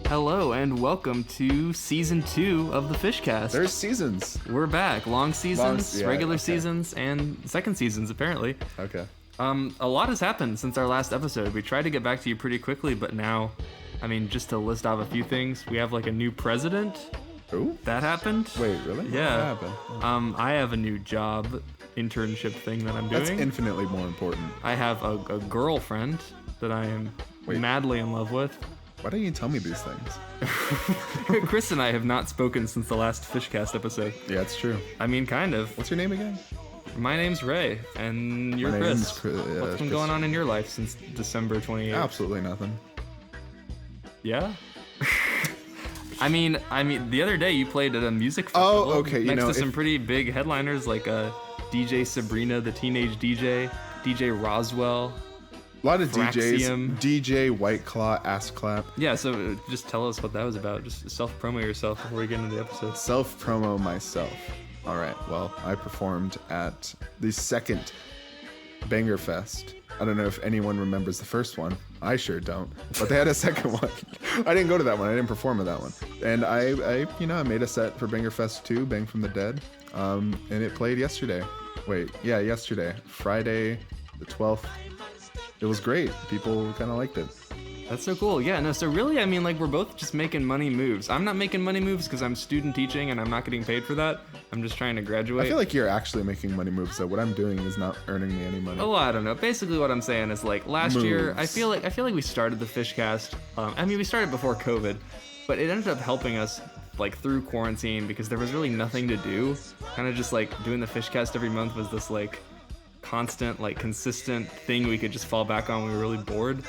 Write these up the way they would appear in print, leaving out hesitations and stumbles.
Hello and welcome to season 2 of the FISHCAST. There's seasons. We're back. Long seasons, regular seasons, and second seasons apparently. Okay. A lot has happened since our last episode. We tried to get back to you pretty quickly, but now, just to list off a few things, we have like a new president. Ooh. That happened. Wait, really? Yeah. What happened? I have a new job internship thing that I'm doing. That's infinitely more important. I have a girlfriend that I am madly in love with. Why don't you tell me these things? Chris and I have not spoken since the last FISHCAST episode. Yeah, it's true. Kind of. What's your name again? My name's Ray, and you're Chris. What's been going on in your life since December 28th? Absolutely nothing. Yeah? The other day you played at a music festival. Oh, okay. Next to some pretty big headliners like DJ Sabrina, the teenage DJ, DJ Roswell. A lot of Fraxium. DJs. DJ White Claw, Ass Clap. Yeah, so just tell us what that was about. Just self-promo yourself before we get into the episode. Self-promo myself. All right, well, I performed at the second Banger Fest. I don't know if anyone remembers the first one. I sure don't. But they had a second one. I didn't go to that one. I didn't perform at that one. And I made a set for Banger Fest 2, Bang from the Dead. And it played yesterday. Yesterday. Friday the 12th. It was great. People kind of liked it. That's so cool. Yeah, no, so really, we're both just making money moves. I'm not making money moves because I'm student teaching and I'm not getting paid for that. I'm just trying to graduate. I feel like you're actually making money moves, though. What I'm doing is not earning me any money. Oh, I don't know. Basically what I'm saying is last year, I feel like we started the FISHCAST. We started before COVID, but it ended up helping us through quarantine because there was really nothing to do. Kind of just doing the FISHCAST every month was this constant, consistent thing we could just fall back on when we were really bored.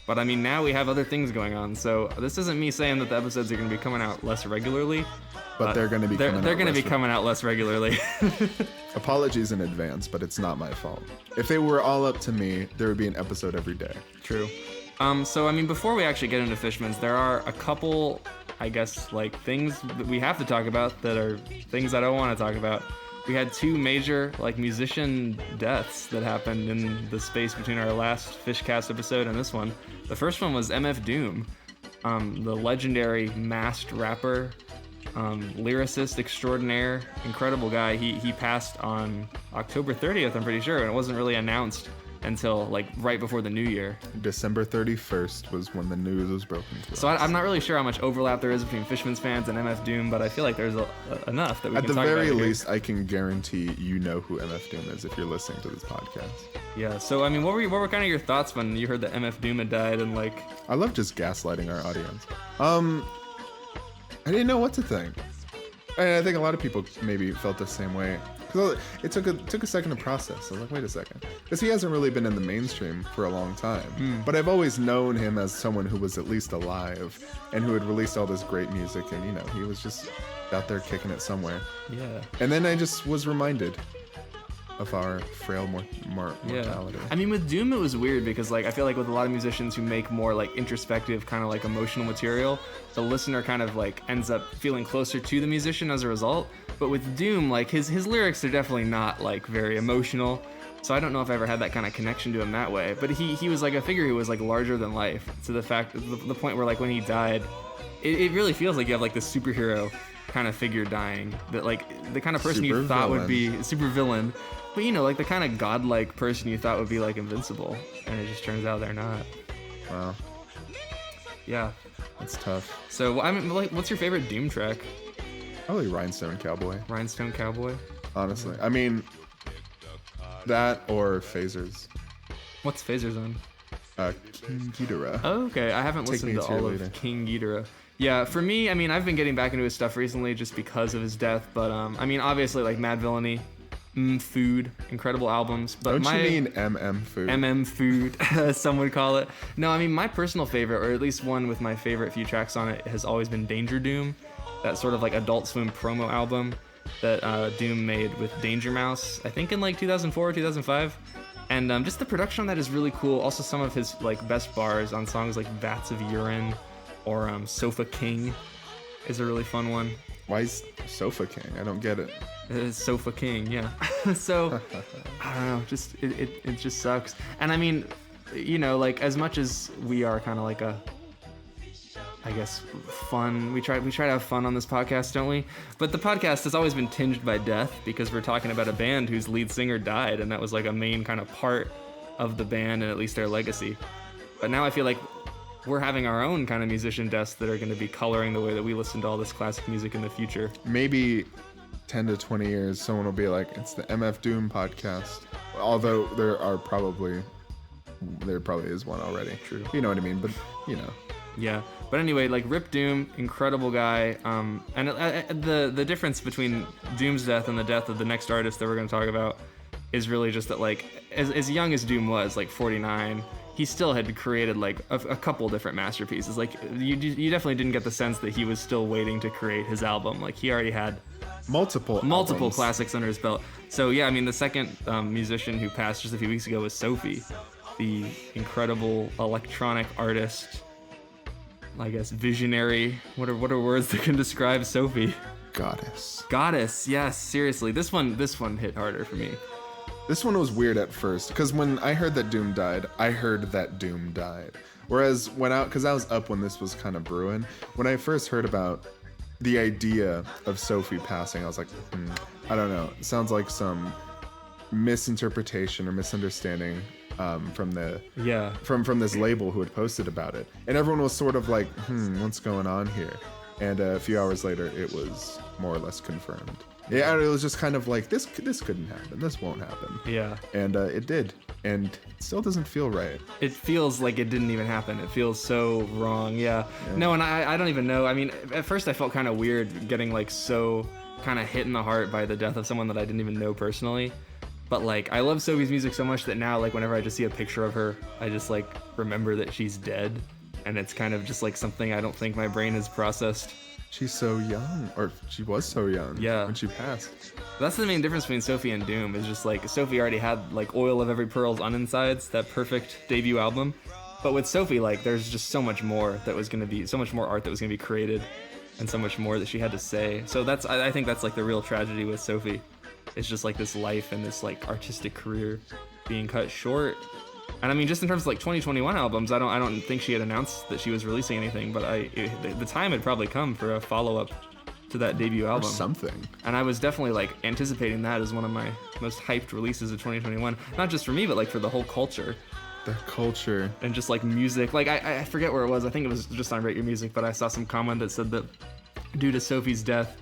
But now we have other things going on, so this isn't me saying that the episodes are going to be coming out less regularly. But they're going to be coming out less regularly. Apologies in advance, but it's not my fault. If it were all up to me, there would be an episode every day. True. Before we actually get into Fishmans, there are a couple, things that we have to talk about that are things I don't want to talk about. We had two major musician deaths that happened in the space between our last FISHCAST episode and this one. The first one was MF Doom, the legendary masked rapper, lyricist extraordinaire, incredible guy. He passed on October 30th, I'm pretty sure, and it wasn't really announced until right before the new year. December 31st was when the news was broken to us. So I'm not really sure how much overlap there is between Fishmans fans and MF Doom, but I feel like there's enough that we can talk about. At the very least, I can guarantee you know who MF Doom is if you're listening to this podcast. Yeah, so what were kind of your thoughts when you heard that MF Doom had died and I love just gaslighting our audience. I didn't know what to think. And I think a lot of people maybe felt the same way. It took a second to process. I was like, wait a second. Because he hasn't really been in the mainstream for a long time. But I've always known him as someone who was at least alive and who had released all this great music. And, he was just out there kicking it somewhere. Yeah. And then I just was reminded of our frail mortality. Yeah. With Doom, it was weird because, I feel like with a lot of musicians who make more, introspective, kind of, emotional material, the listener kind of, ends up feeling closer to the musician as a result. But with Doom, his lyrics are definitely not, very emotional. So I don't know if I ever had that kind of connection to him that way. But he was, a figure who was, larger than life. To the point where, when he died, it really feels like you have, this superhero kind of figure dying. That, the kind of person you thought would be super villain. But, the kind of godlike person you thought would be, invincible. And it just turns out they're not. Wow. Yeah. That's tough. So, what's your favorite Doom track? Probably Rhinestone Cowboy. Rhinestone Cowboy? Honestly. That or Phasers. What's Phasers on? King Ghidorah. Oh, okay. I haven't listened to all of King Ghidorah. Yeah, for me, I've been getting back into his stuff recently just because of his death. But, obviously, Mad Villainy, Food, incredible albums. But Don't you mean Food? Food, some would call it. No, my personal favorite, or at least one with my favorite few tracks on it, has always been Danger Doom. That sort of Adult Swim promo album that Doom made with Danger Mouse, I think in 2004 or 2005. And just the production on that is really cool. Also some of his best bars on songs like Vats of Urine or Sofa King is a really fun one. Why is Sofa King? I don't get it. It's Sofa King, yeah. So, I don't know, just it just sucks. And as much as we are kind of I guess, fun. We try to have fun on this podcast, don't we? But the podcast has always been tinged by death because we're talking about a band whose lead singer died, and that was like a main kind of part of the band and at least their legacy. But now I feel like we're having our own kind of musician deaths that are going to be coloring the way that we listen to all this classic music in the future. Maybe 10 to 20 years, someone will be like, it's the MF Doom podcast. Although there probably is one already. True. You know what I mean? But, you know. Yeah, but anyway, like Rip Doom, incredible guy. And the difference between Doom's death and the death of the next artist that we're going to talk about is really just that, like, as young as Doom was, like 49, he still had created like a couple different masterpieces. Like you definitely didn't get the sense that he was still waiting to create his album. Like he already had multiple albums. classics under his belt. So yeah, I mean the second musician who passed just a few weeks ago was Sophie, the incredible electronic artist. I guess visionary. What are words that can describe Sophie? Goddess. Yes, seriously. This one hit harder for me. This one was weird at first because when I heard that Doom died, I heard that Doom died. Whereas because I was up when this was kind of brewing, when I first heard about the idea of Sophie passing, I was like, I don't know. It sounds like some misinterpretation or misunderstanding from this label who had posted about it, and everyone was sort of like, what's going on here? And a few hours later, it was more or less confirmed. Yeah, it was just kind of like this couldn't happen. This won't happen. Yeah. And it did, and it still doesn't feel right. It feels like it didn't even happen. It feels so wrong. Yeah. No, and I don't even know. I mean, at first I felt kind of weird getting like so kind of hit in the heart by the death of someone that I didn't even know personally. But like, I love Sophie's music so much that now, like, whenever I just see a picture of her, I just like remember that she's dead, and it's kind of just like something I don't think my brain has processed. She's so young, or she was so young. Yeah. When she passed. That's the main difference between Sophie and Doom. Is just like Sophie already had like Oil of Every Pearl's Uninsides, that perfect debut album, but with Sophie, like, there's just so much more that was gonna be, so much more art that was gonna be created, and so much more that she had to say. So I think that's like the real tragedy with Sophie. It's just like this life and this like artistic career being cut short. And I mean, just in terms of like 2021 albums, I don't think she had announced that she was releasing anything, but the time had probably come for a follow-up to that debut album. Or something. And I was definitely like anticipating that as one of my most hyped releases of 2021. Not just for me, but like for the whole culture. The culture. And just like music. Like I forget where it was. I think it was just on Rate Your Music, but I saw some comment that said that due to Sophie's death,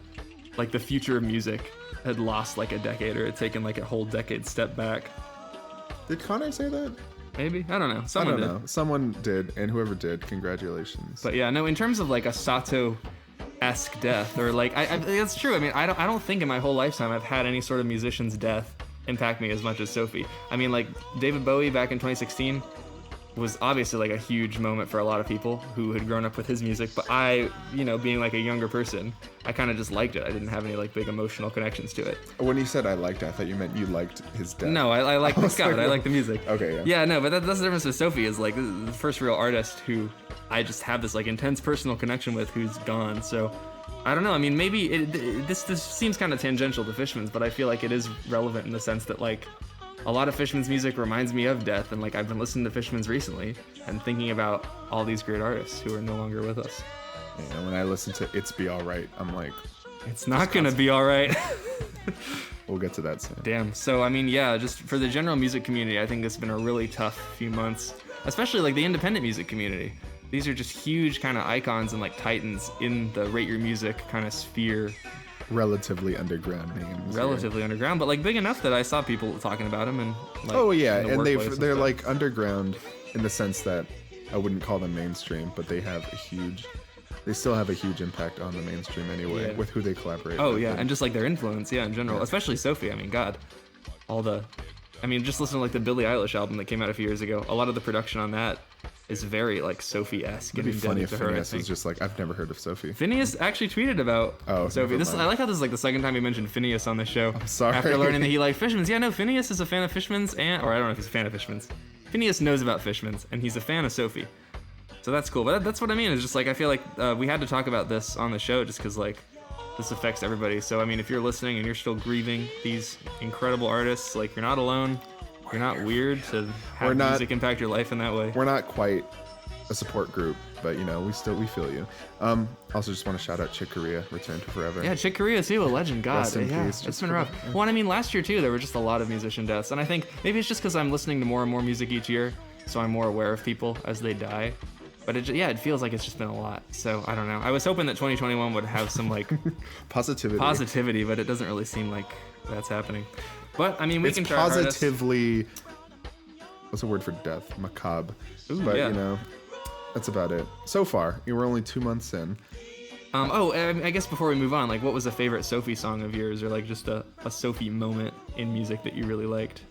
like the future of music had lost like a decade, or had taken like a whole decade step back. Did Connor say that? Maybe, I don't know. Someone did, and whoever did, congratulations. But yeah, no. In terms of like a Sato-esque death, or like, that's true. I mean, I don't think in my whole lifetime I've had any sort of musician's death impact me as much as Sophie. I mean, like David Bowie back in 2016 was obviously like a huge moment for a lot of people who had grown up with his music, but I, being like a younger person, I kind of just liked it. I didn't have any like big emotional connections to it. When you said I liked it, I thought you meant you liked his death. No, I like the Scott. I like the music. Okay, yeah. Yeah, no, but that's the difference with Sophie, is like, this is the first real artist who I just have this like intense personal connection with, who's gone. So I don't know. I mean, maybe this seems kind of tangential to Fishmans, but I feel like it is relevant in the sense that like a lot of Fishmans music reminds me of death, and like I've been listening to Fishmans recently and thinking about all these great artists who are no longer with us. Yeah, when I listen to It's Be Alright, I'm like, it's not gonna be alright. We'll get to that soon. Damn. So I mean, yeah, just for the general music community, I think it's been a really tough few months, especially like the independent music community. These are just huge kind of icons and like titans in the Rate Your Music kind of sphere. Relatively underground names. Relatively underground, but like big enough that I saw people talking about them, and like, oh yeah, and they're like underground in the sense that I wouldn't call them mainstream, but they still have a huge impact on the mainstream anyway, with who they collaborate with. Oh yeah, and just like their influence, in general, especially Sophie. I mean, God, just listen to like the Billie Eilish album that came out a few years ago. A lot of the production on that is very like Sophie-esque. It'd be funny if Phineas was just like, I've never heard of Sophie. Phineas actually tweeted about Sophie. I like how this is like the second time he mentioned Phineas on the show. I'm sorry. After learning that he liked Fishmans. Yeah, no, Phineas is a fan of Fishmans, or I don't know if he's a fan of Fishmans. Phineas knows about Fishmans, and he's a fan of Sophie. So that's cool. But that's what I mean. Is just like, I feel like we had to talk about this on the show just because like this affects everybody. So I mean, if you're listening and you're still grieving these incredible artists, like, you're not alone. You're not weird to have music impact your life in that way. We're not quite a support group but we feel you. Also just want to shout out Chick Corea, Return to Forever. Yeah, Chick Corea too, a legend. God, Rest in peace, it's been rough. Yeah. Well, I mean, last year too, there were just a lot of musician deaths, and I think maybe it's just because I'm listening to more and more music each year, so I'm more aware of people as they die. But it feels like it's just been a lot. So I don't know. I was hoping that 2021 would have some like positivity, but it doesn't really seem like that's happening. But I mean, we can try positively. What's the word for death? Macabre. Ooh, but yeah. That's about it. So far, we're only 2 months in. I guess before we move on, like, what was a favorite Sophie song of yours, or like just a Sophie moment in music that you really liked?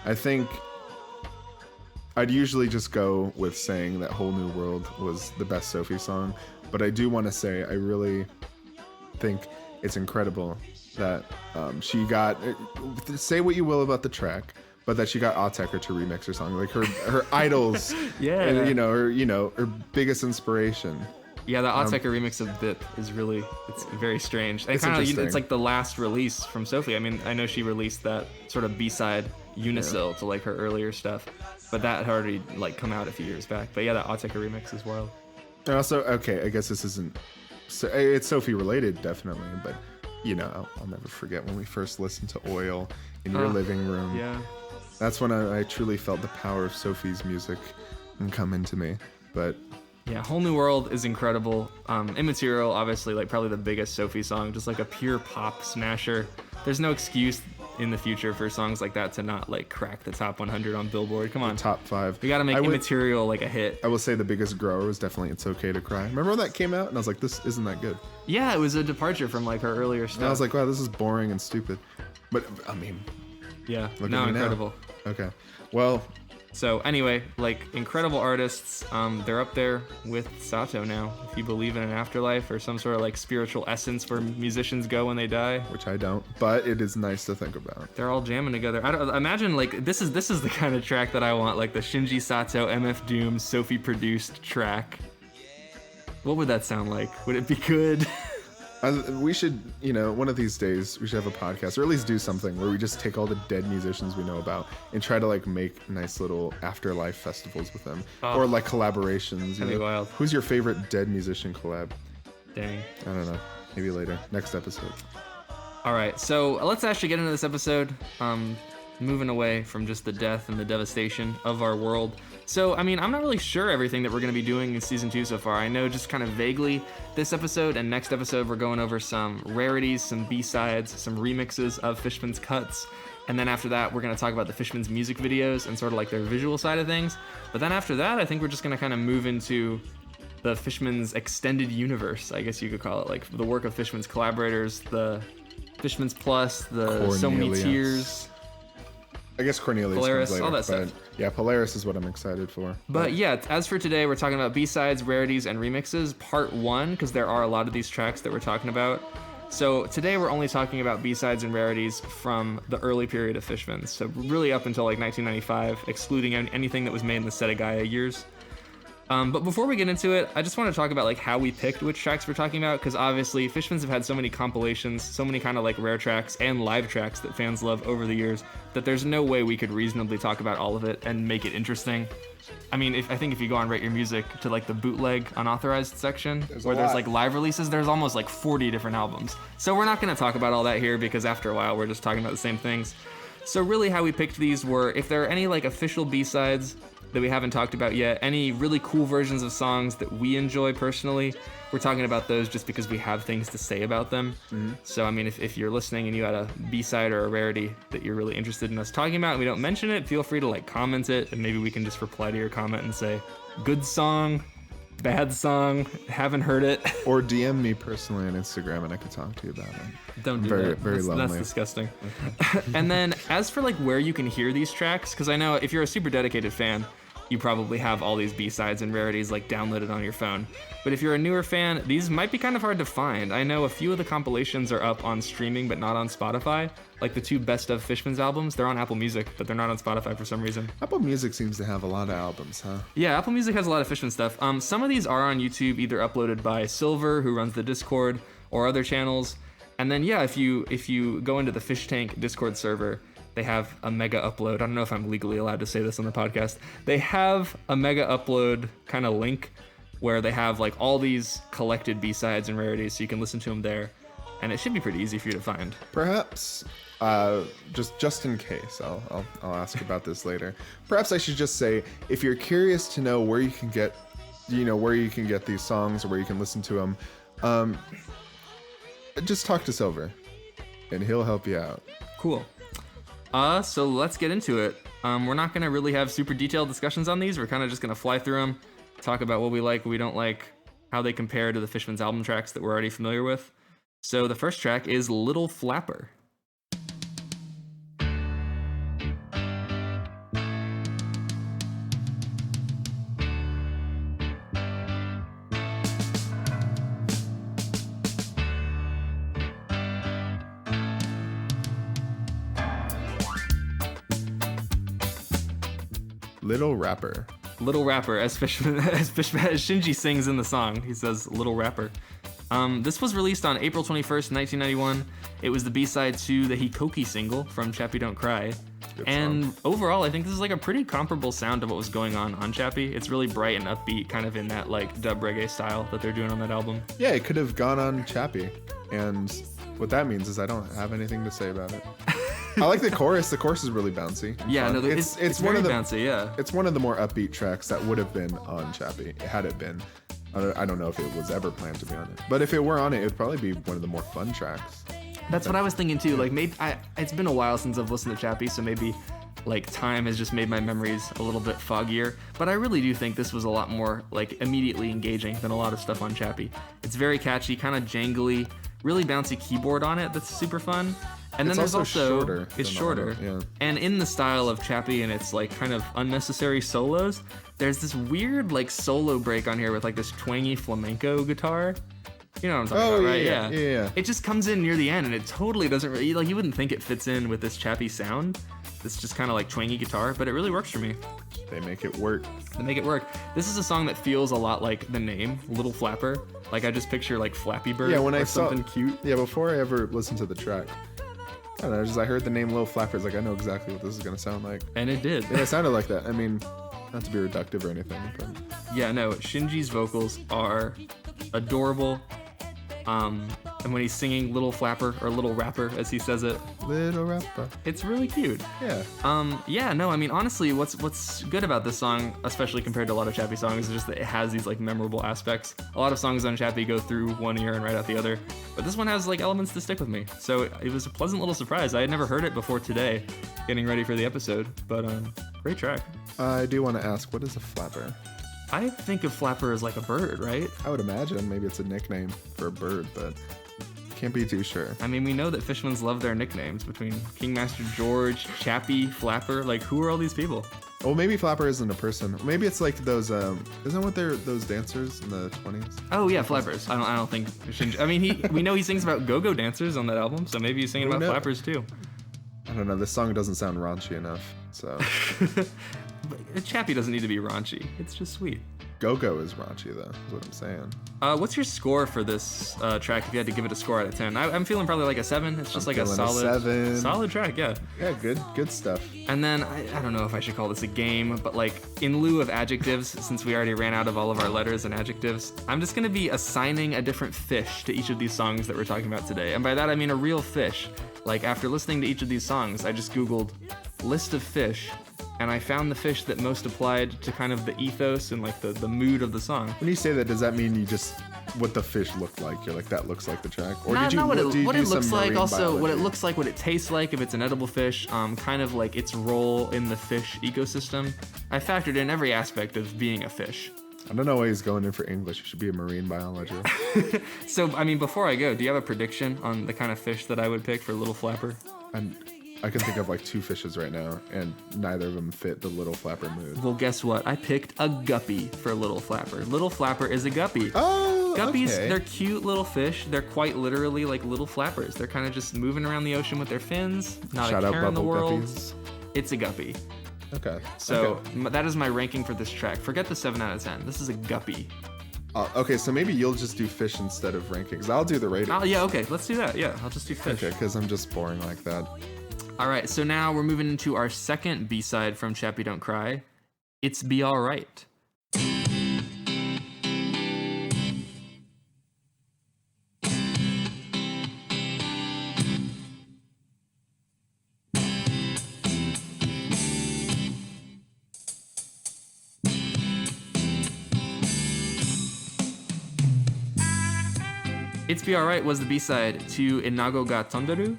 I think I'd usually just go with saying that Whole New World was the best Sophie song, but I do want to say I really think it's incredible that she got, say what you will about the track, but that she got Autechre to remix her song, like her idols, yeah, her biggest inspiration. Yeah, the Autechre remix of Bip is it's very strange. And it's like the last release from Sophie. I mean, I know she released that sort of B-side Unisil to like her earlier stuff, but that had already like come out a few years back. But yeah, that Autechre remix is wild. And also, okay, I guess this isn't, it's Sophie related definitely, but I'll never forget when we first listened to Oil in your living room. Yeah. That's when I truly felt the power of Sophie's music come into me. But yeah, Whole New World is incredible. Immaterial, obviously, like probably the biggest Sophie song, just like a pure pop smasher. There's no excuse in the future for songs like that to not like crack the top 100 on Billboard. Come on, top 5. We gotta make Immaterial like a hit. I will say the biggest grower was definitely It's Okay to Cry. Remember when that came out and I was like, this isn't that good. Yeah, it was a departure from like her earlier stuff. And I was like, wow, this is boring and stupid. But I mean, yeah, no, incredible. Okay, well. So anyway, like incredible artists, they're up there with Sato now. If you believe in an afterlife or some sort of like spiritual essence where musicians go when they die, which I don't, but it is nice to think about. They're all jamming together. Imagine like this is the kind of track that I want, like the Shinji Sato MF Doom Sophie produced track. What would that sound like? Would it be good? We should, one of these days, we should have a podcast, or at least do something where we just take all the dead musicians we know about and try to like make nice little afterlife festivals with them, or like collaborations. That'd be wild. Who's your favorite dead musician collab? Dang. I don't know. Maybe later. Next episode. All right, so let's actually get into this episode. Moving away from just the death and the devastation of our world. So, I mean, I'm not really sure everything that we're going to be doing in season 2 so far. I know just kind of vaguely this episode and next episode we're going over some rarities, some B-sides, some remixes of Fishmans cuts. And then after that, we're going to talk about the Fishmans music videos and sort of like their visual side of things. But then after that, I think we're just going to kind of move into the Fishmans extended universe, I guess you could call it. Like the work of Fishmans collaborators, the Fishmans Plus, the So Many Tears. I guess Cornelius Polaris, comes later, all that stuff. Yeah, Polaris is what I'm excited for. But yeah, as for today, we're talking about B-sides, rarities, and remixes, part 1, because there are a lot of these tracks that we're talking about. So today we're only talking about B-sides and rarities from the early period of Fishmans, so really up until like 1995, excluding anything that was made in the Setagaya years. But before we get into it, I just want to talk about like how we picked which tracks we're talking about, because obviously Fishmans have had so many compilations, so many kind of like rare tracks and live tracks that fans love over the years, that there's no way we could reasonably talk about all of it and make it interesting. I mean, I think if you go on Rate Your Music to like the bootleg unauthorized section, where there's like live releases, there's almost like 40 different albums. So we're not going to talk about all that here, because after a while we're just talking about the same things. So really how we picked these were, if there are any like official B-sides that we haven't talked about yet, any really cool versions of songs that we enjoy personally, we're talking about those just because we have things to say about them. Mm-hmm. So I mean, if you're listening and you had a B-side or a rarity that you're really interested in us talking about and we don't mention it, feel free to like comment it, and maybe we can just reply to your comment and say, good song, bad song, haven't heard it. Or DM me personally on Instagram and I can talk to you about it. Don't do that. Very lonely. That's disgusting. Okay. And then as for like where you can hear these tracks, because I know if you're a super dedicated fan, you probably have all these B-sides and rarities like downloaded on your phone. But if you're a newer fan, these might be kind of hard to find. I know a few of the compilations are up on streaming but not on Spotify. Like the 2 best of Fishmans albums, they're on Apple Music, but they're not on Spotify for some reason. Apple Music seems to have a lot of albums, huh? Yeah, Apple Music has a lot of Fishman stuff. Some of these are on YouTube, either uploaded by Silver, who runs the Discord, or other channels. And then yeah, if you go into the Fish Tank Discord server, they have a mega upload. I don't know if I'm legally allowed to say this on the podcast. They have a mega upload kind of link where they have like all these collected B-sides and rarities, so you can listen to them there, and it should be pretty easy for you to find. Perhaps, just in case, I'll ask about this later. Perhaps I should just say, if you're curious to know where you can get, where you can get these songs or where you can listen to them, just talk to Silver, and he'll help you out. Cool. So let's get into it. We're not gonna really have super detailed discussions on these. We're kind of just gonna fly through them, talk about what we like, what we don't like, how they compare to the Fishmans album tracks that we're already familiar with. So the first track is Little Flapper. Little Rapper. Little Rapper, as Shinji sings in the song. He says Little Rapper. This was released on April 21st, 1991. It was the B-side to the Hikoki single from Chappie Don't Cry. And overall, I think this is like a pretty comparable sound to what was going on Chappie. It's really bright and upbeat, kind of in that like dub reggae style that they're doing on that album. Yeah, it could have gone on Chappie. And what that means is I don't have anything to say about it. I like the chorus. The chorus is really bouncy. Yeah, no, it's one of the bouncy. Yeah, it's one of the more upbeat tracks that would have been on Chappie had it been. I don't know if it was ever planned to be on it, but if it were on it, it'd probably be one of the more fun tracks. That's what I was thinking too. Like maybe it's been a while since I've listened to Chappie, so maybe like time has just made my memories a little bit foggier. But I really do think this was a lot more like immediately engaging than a lot of stuff on Chappie. It's very catchy, kind of jangly, really bouncy keyboard on it that's super fun. And then there's also it's shorter. Yeah. And in the style of Chappie and its like kind of unnecessary solos, there's this weird like solo break on here with like this twangy flamenco guitar. You know what I'm talking about, right? Yeah. It just comes in near the end and it totally doesn't really, like you wouldn't think it fits in with this Chappie sound. It's just kind of like twangy guitar, but it really works for me. They make it work. This is a song that feels a lot like the name, Little Flapper. Like I just picture like Flappy Bird something cute. Yeah, before I ever listened to the track, I don't know, I heard the name Little Flapper, like I know exactly what this is gonna sound like. And it did. Yeah, it sounded like that. I mean, not to be reductive or anything, but yeah, no, Shinji's vocals are adorable. And when he's singing Little Flapper or Little Rapper, as he says it, Little Rapper, it's really cute. Yeah. Yeah, no, I mean, honestly, what's good about this song, especially compared to a lot of Chappie songs, is just that it has these like memorable aspects. A lot of songs on Chappie go through one ear and right out the other, but this one has like elements to stick with me. So it was a pleasant little surprise. I had never heard it before today, getting ready for the episode, but great track. I do want to ask, what is a flapper? I think of flapper as like a bird, right? I would imagine maybe it's a nickname for a bird, but can't be too sure. I mean, we know that Fishmans love their nicknames between King Master George, Chappie, Flapper. Like, who are all these people? Well, maybe Flapper isn't a person. Maybe it's like those. Isn't what they're those dancers in the 20s? Oh yeah, flappers. I don't think Shinji. I mean, we know he sings about go-go dancers on that album, so maybe he's singing about flappers too. I don't know. This song doesn't sound raunchy enough, so. But Chappie doesn't need to be raunchy. It's just sweet. Go-go is raunchy though, is what I'm saying. What's your score for this track if you had to give it a score out of 10? I'm feeling probably like a 7. It's just like a solid track, yeah. Yeah, good stuff. And then, I don't know if I should call this a game, but like in lieu of adjectives, since we already ran out of all of our letters and adjectives, I'm just gonna be assigning a different fish to each of these songs that we're talking about today. And by that I mean a real fish. Like after listening to each of these songs, I just Googled list of fish, and I found the fish that most applied to kind of the ethos and like the mood of the song. When you say that, does that mean you just what the fish looked like? You're like, that looks like the track, or not what it looks like. Also, biology? What it looks like, what it tastes like, if it's an edible fish, kind of like its role in the fish ecosystem. I factored in every aspect of being a fish. I don't know why he's going in for English. He should be a marine biologist. So, I mean, before I go, do you have a prediction on the kind of fish that I would pick for Little Flapper? I can think of like 2 fishes right now, and neither of them fit the Little Flapper mood. Well, guess what? I picked a guppy for Little Flapper. Little Flapper is a guppy. Oh, Guppies, okay. They're cute little fish. They're quite literally like little flappers. They're kind of just moving around the ocean with their fins. Not Shout a out care in the bubble world. guppies. It's a guppy. Okay. So that is my ranking for this track. Forget the 7 out of 10. This is a guppy. Okay, so maybe you'll just do fish instead of rankings. I'll do the rating. Oh, yeah, okay. Let's do that. Yeah, I'll just do fish. Okay, because I'm just boring like that. All right, so now we're moving into our second B-side from Chappie Don't Cry. It's Be Alright. It's Be Alright was the B-side to Inago ga Tonderu,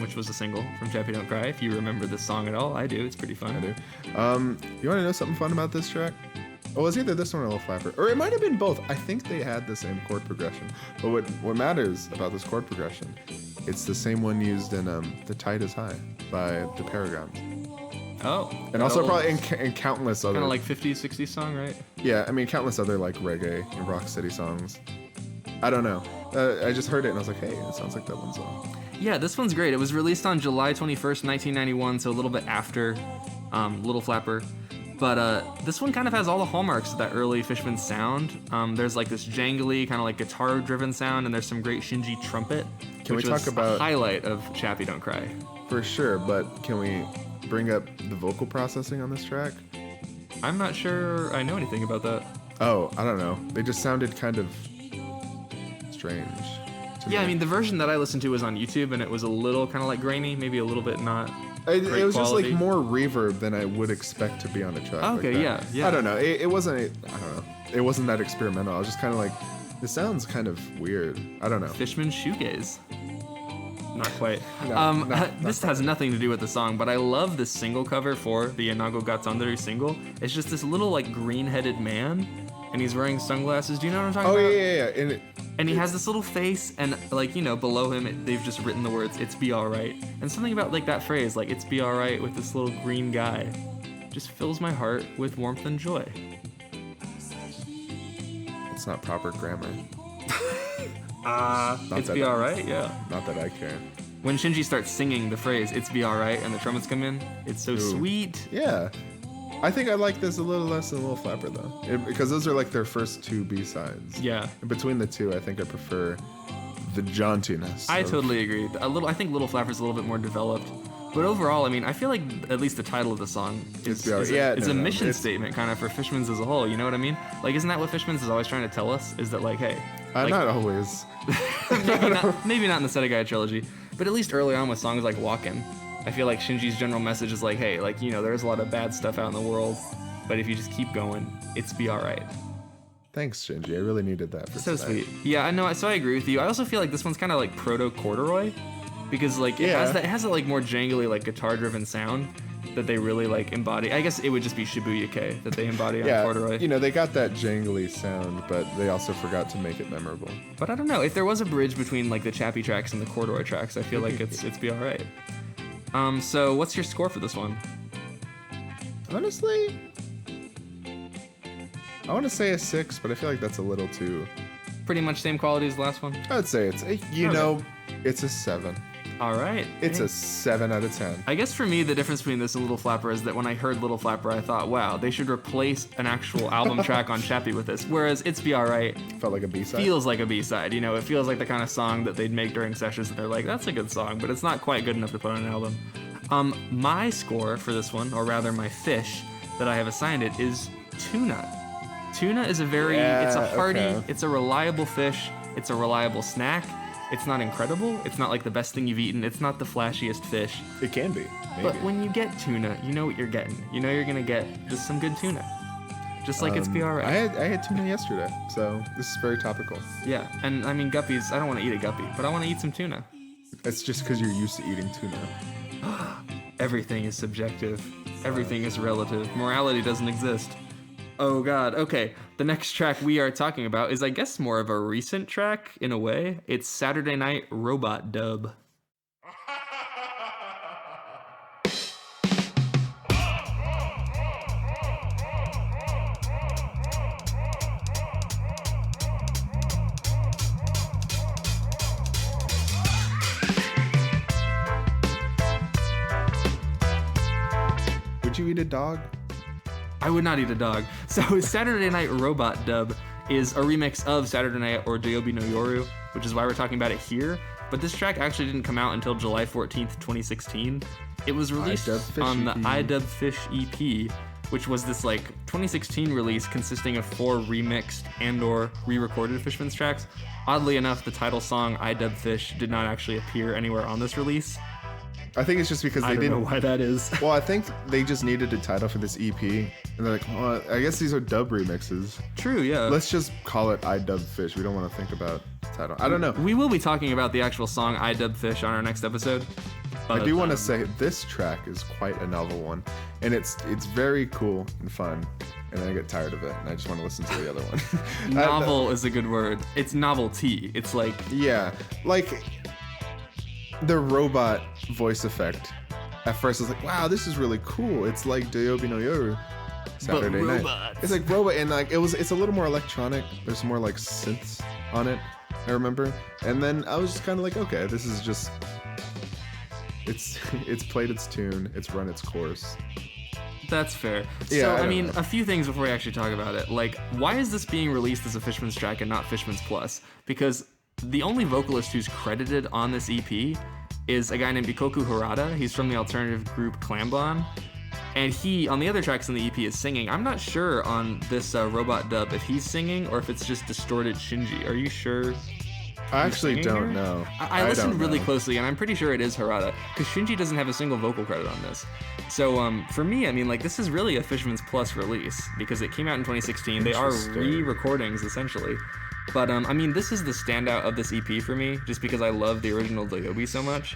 which was a single from Chappie Don't Cry. If you remember this song at all, I do. It's pretty fun. I do. You want to know something fun about this track? Oh, it was either this one or Little Flapper. Or it might have been both. I think they had the same chord progression. But what matters about this chord progression, it's the same one used in The Tide is High by the Paragons. Oh. And also probably in countless other... Kind of like 50s, 60s song, right? Yeah, I mean, countless other like reggae and rock city songs. I don't know. I just heard it and I was like, hey, it sounds like that one song. Yeah, this one's great. It was released on July 21st, 1991, so a little bit after Little Flapper. But this one kind of has all the hallmarks of that early Fishmans sound. There's like this jangly, kind of like guitar-driven sound, and there's some great Shinji trumpet, which was a highlight of Chappie Don't Cry. For sure, but can we bring up the vocal processing on this track? I'm not sure I know anything about that. Oh, I don't know. They just sounded kind of strange. Yeah, I mean, the version that I listened to was on YouTube, and it was a little kind of like grainy, maybe a little bit not It was quality. just like more reverb than I would expect to be on a track. Okay, like that. Yeah. I don't know. It wasn't. I don't know. It wasn't that experimental. I was just kind of like, this sounds kind of weird. I don't know. Fishman's shoegaze. Not quite. This has nothing to do with the song, but I love this single cover for the Inago ga Tonderu single. It's just this little like green-headed man, and he's wearing sunglasses. Do you know what I'm talking about? Oh yeah. And he has this little face, and like, you know, below him, they've just written the words, "It's Be Alright." And something about like that phrase, like, "It's Be Alright" with this little green guy, just fills my heart with warmth and joy. It's not proper grammar. It's Be Alright, yeah. Not that I care. When Shinji starts singing the phrase, "It's Be Alright," and the trumpets come in, it's so sweet. Yeah. I think I like this a little less than Little Flapper though, because those are like their first two B-sides. Yeah. And between the two, I think I prefer the jauntiness. I totally agree. I think Little Flapper's a little bit more developed. But overall, I mean, I feel like at least the title of the song is a mission statement kind of for Fishmans as a whole. You know what I mean? Like, isn't that what Fishmans is always trying to tell us? Is that like, hey, not always. maybe not in the Setagaya trilogy, but at least early on with songs like Walkin', I feel like Shinji's general message is like, hey, like, you know, there's a lot of bad stuff out in the world, but if you just keep going, it's be alright. Thanks, Shinji. I really needed that for so tonight. Sweet. Yeah, I know. So I agree with you. I also feel like this one's kind of like proto-corduroy, because like it has that like more jangly, like guitar-driven sound that they really like embody. I guess it would just be shibuya-kei that they embody on corduroy. You know, they got that jangly sound, but they also forgot to make it memorable. But I don't know. If there was a bridge between like the Chappie tracks and the corduroy tracks, I feel like it's be alright. So what's your score for this one? Honestly, I want to say a 6, but I feel like that's a little too... Pretty much same quality as the last one? I would say it's a 7. All right. It's a 7 out of 10. I guess for me, the difference between this and Little Flapper is that when I heard Little Flapper, I thought, wow, they should replace an actual album track on Chappie with this. Whereas It's Be Alright Felt like a B-side? Feels like a B-side. You know, it feels like the kind of song that they'd make during sessions that they're like, that's a good song, but it's not quite good enough to put on an album. My score for this one, or rather my fish that I have assigned it, is tuna. Tuna is it's a hearty, it's a reliable fish, it's a reliable snack. It's not incredible. It's not like the best thing you've eaten. It's not the flashiest fish. It can be, maybe. But when you get tuna, you know what you're getting. You know you're gonna get just some good tuna. Just like It's Be Alright. I had tuna yesterday, so this is very topical. Yeah, and I mean guppies. I don't want to eat a guppy, but I want to eat some tuna. It's just because you're used to eating tuna. Everything is subjective. Everything is relative. Morality doesn't exist. Oh God, okay. The next track we are talking about is, I guess, more of a recent track in a way. It's Saturday Night Robot Dub. Would you eat a dog? I would not eat a dog. So Saturday Night Robot Dub is a remix of Saturday Night or Ryobi no Yoru, which is why we're talking about it here. But this track actually didn't come out until July 14th, 2016. It was released on the iDub Fish EP, which was this like 2016 release consisting of 4 remixed and or re-recorded Fishmans tracks. Oddly enough, the title song iDub Fish did not actually appear anywhere on this release. I think it's just because I don't know why that is. Well, I think they just needed a title for this EP, and they're like, well, I guess these are dub remixes. True, yeah. Let's just call it iDub Fish. We don't want to think about the title. I don't know. We will be talking about the actual song I Dub Fish on our next episode. I do want to say this track is quite a novel one, and it's very cool and fun, and then I get tired of it, and I just want to listen to the other one. Novel is a good word. It's novelty. It's like... Yeah, like the robot voice effect. At first, I was like, wow, this is really cool. It's like Doyobi no Yoru Saturday night. It's like robot, and like it's a little more electronic. There's more like synths on it, I remember. And then I was just kind of like, okay, this is just... It's played its tune, it's run its course. That's fair. Yeah, So, I mean, a few things before we actually talk about it. Like, why is this being released as a Fishmans track and not Fishmans Plus? Because the only vocalist who's credited on this EP is a guy named Ikoku Harada. He's from the alternative group Clambon. And he, on the other tracks in the EP, is singing. I'm not sure on this robot dub if he's singing or if it's just distorted Shinji. Are you sure? I actually don't know. I listened really closely, and I'm pretty sure it is Harada, because Shinji doesn't have a single vocal credit on this. So for me, I mean, like, this is really a Fishmans Plus release, because it came out in 2016. They are re-recordings, essentially. But, I mean, this is the standout of this EP for me, just because I love the original Doyobi so much.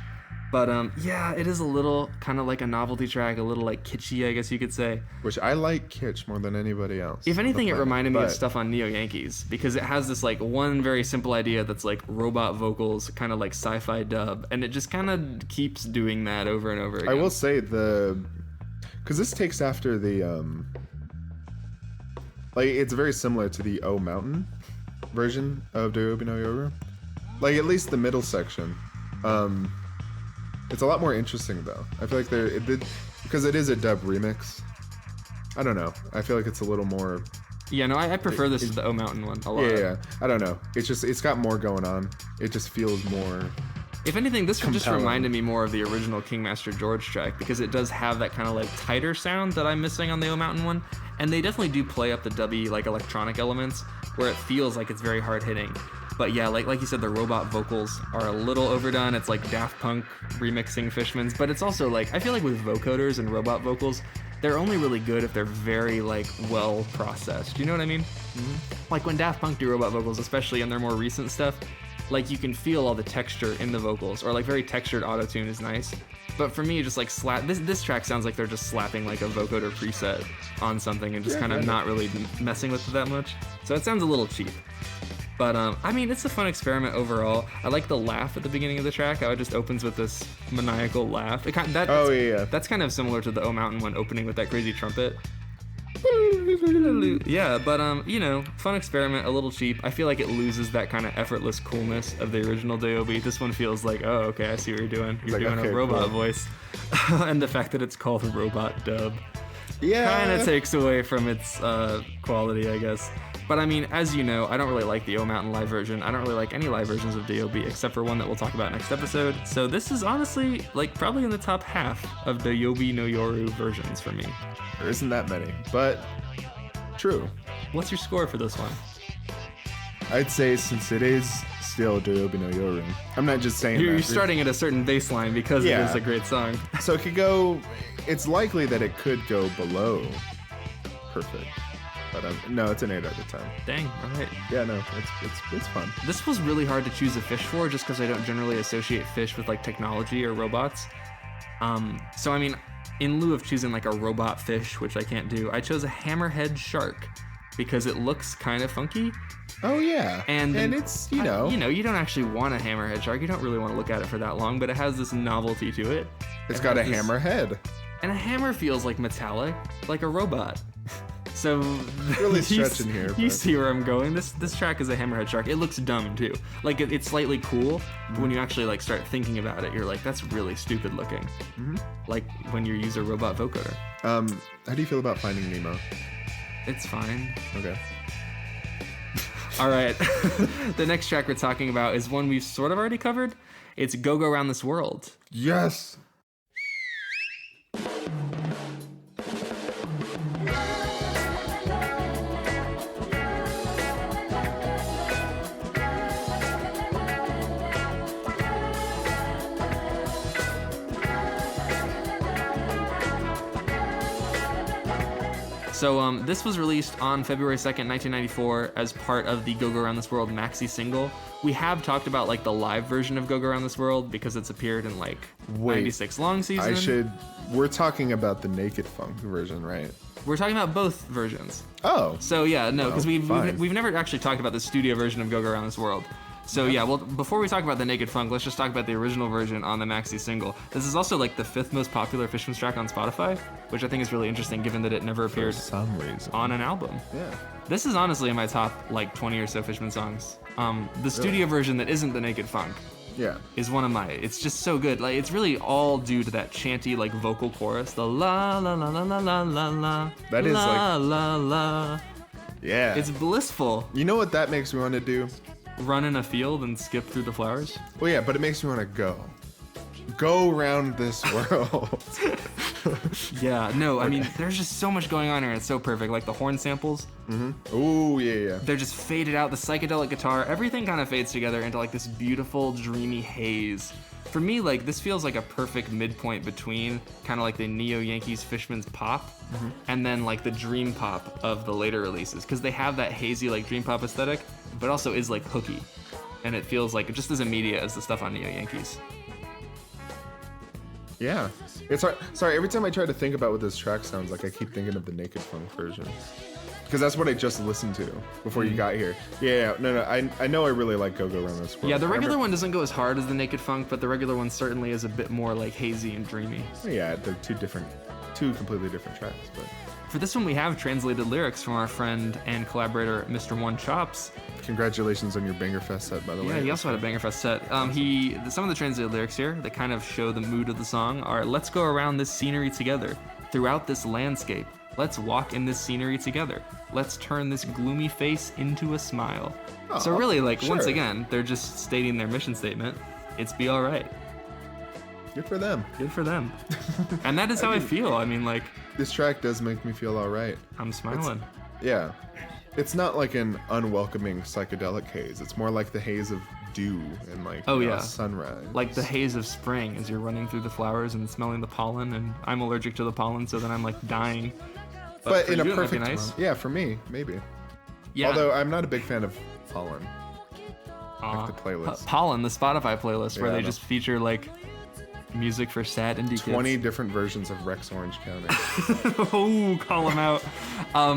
But, yeah, it is a little kind of like a novelty track, a little, like, kitschy, I guess you could say. Which I like kitsch more than anybody else. If anything, it reminded me of stuff on Neo Yankees, because it has this, like, one very simple idea that's, like, robot vocals, kind of like sci-fi dub, and it just kind of keeps doing that over and over again. I will say because this takes after the, like, it's very similar to the O Mountain version of Doyobi no Yoru. Like, at least the middle section. It's a lot more interesting, though. I feel like because it is a dub remix. I don't know. I feel like it's a little more... Yeah, no, I prefer this to the O Mountain one a lot. Yeah. I don't know. It's got more going on. It just feels more... If anything, this just compelling. reminded me more of the original Kingmaster George track, because it does have that kind of, like, tighter sound that I'm missing on the O Mountain one. And they definitely do play up the dubby, like, electronic elements, where it feels like it's very hard-hitting. But yeah, like you said, the robot vocals are a little overdone. It's like Daft Punk remixing Fishmans, but it's also like, I feel like with vocoders and robot vocals, they're only really good if they're very, like, well processed. You know what I mean? Mm-hmm. Like when Daft Punk do robot vocals, especially in their more recent stuff, like you can feel all the texture in the vocals, or like very textured autotune is nice. But for me, just like this track sounds like they're just slapping like a vocoder preset on something and just kind of not really messing with it that much. So it sounds a little cheap. But, I mean, it's a fun experiment overall. I like the laugh at the beginning of the track, how it just opens with this maniacal laugh. That's kind of similar to the O Mountain one opening with that crazy trumpet. Yeah, but, you know, fun experiment, a little cheap. I feel like it loses that kind of effortless coolness of the original Doyobi. This one feels like, oh, okay, I see what you're doing. You're doing a robot voice. And the fact that it's called a robot dub kind of takes away from its quality, I guess. But I mean, as you know, I don't really like the O Mountain live version. I don't really like any live versions of Doyobi except for one that we'll talk about next episode. So this is honestly, like, probably in the top half of Doyobi no Yoru versions for me. There isn't that many, but true. What's your score for this one? I'd say since it is still Doyobi no Yoru, I'm not just saying You're starting at a certain baseline because it is a great song. So it could go, it's likely that it could go below perfect. But no, it's an 8 out of 10. Dang, all right. Yeah, no, it's fun. This was really hard to choose a fish for, just because I don't generally associate fish with like technology or robots. So I mean, in lieu of choosing like a robot fish, which I can't do, I chose a hammerhead shark because it looks kind of funky. Oh yeah, and it's you know you don't actually want a hammerhead shark. You don't really want to look at it for that long, but it has this novelty to it. It's got a hammerhead, and a hammer feels like metallic, like a robot. So really stretching here. You see where I'm going. This track is a hammerhead shark. It looks dumb too. Like it's slightly cool, but when you actually like start thinking about it, you're like, that's really stupid looking. Mm-hmm. Like when you use a robot vocoder. How do you feel about Finding Nemo? It's fine. Okay. All right. The next track we're talking about is one we've sort of already covered. It's Go Go Round This World. Yes. So this was released on February 2nd, 1994 as part of the Go Go Around This World maxi single. We have talked about like the live version of Go Go Around This World because it's appeared in like 96 Long Season. We're talking about the Naked Funk version, right? We're talking about both versions. Oh. So yeah, no, because we've fine. never actually talked about the studio version of Go Go Around This World. So yeah, well, before we talk about the Naked Funk, let's just talk about the original version on the maxi single. This is also like the 5th most popular Fishmans track on Spotify, which I think is really interesting given that it never appeared For some reason. on an album. Yeah. This is honestly in my top like 20 or so Fishman songs. The studio version that isn't the Naked Funk Yeah. is one of my, it's just so good. Like it's really all due to that chanty like vocal chorus, the la la la la la la la la. That is la, like- la la. Yeah. It's blissful. You know what that makes me want to do? Run in a field and skip through the flowers. Well, yeah, but it makes me want to go around this world. Yeah, no, I mean, there's just so much going on here. It's so perfect. Like the horn samples, Ooh, yeah. they're just faded out. The psychedelic guitar, everything kind of fades together into like this beautiful, dreamy haze. For me, like this feels like a perfect midpoint between kind of like the neo-Yankees Fishman's pop and then like the dream pop of the later releases, because they have that hazy like dream pop aesthetic, but also is like hooky, and it feels like just as immediate as the stuff on neo-Yankees. Yeah. It's hard. Sorry, every time I try to think about what this track sounds like, I keep thinking of the Naked Funk version. Because that's what I just listened to before you got here. Yeah, no, I know I really like Go Go Around This World. Yeah, the regular one doesn't go as hard as the Naked Funk, but the regular one certainly is a bit more like hazy and dreamy. Yeah, they're two completely different tracks, but For this one, we have translated lyrics from our friend and collaborator, Mr. One Chops. congratulations on your Banger Fest set, by the way. Yeah, he also had a Banger Fest set. Some of the translated lyrics here that kind of show the mood of the song are, let's go around this scenery together, throughout this landscape. Let's walk in this scenery together. Let's turn this gloomy face into a smile. So really, like, once sure. again, they're just stating their mission statement. It's be all right. Good for them. Good for them. And that is how I feel. I mean, like, This track does make me feel all right. I'm smiling. Yeah. It's not like an unwelcoming psychedelic haze. It's more like the haze of dew and like sunrise. Like the haze of spring as you're running through the flowers and smelling the pollen. And I'm allergic to the pollen, so then I'm like dying. But for in you, a it might be perfect nice. month. Yeah, for me, maybe. Yeah. Although I'm not a big fan of pollen. Like the playlist. Pollen, the Spotify playlist, where Yeah, they no. just feature like music for sad indie 20 kids. different versions of Rex Orange County. Oh, call them out.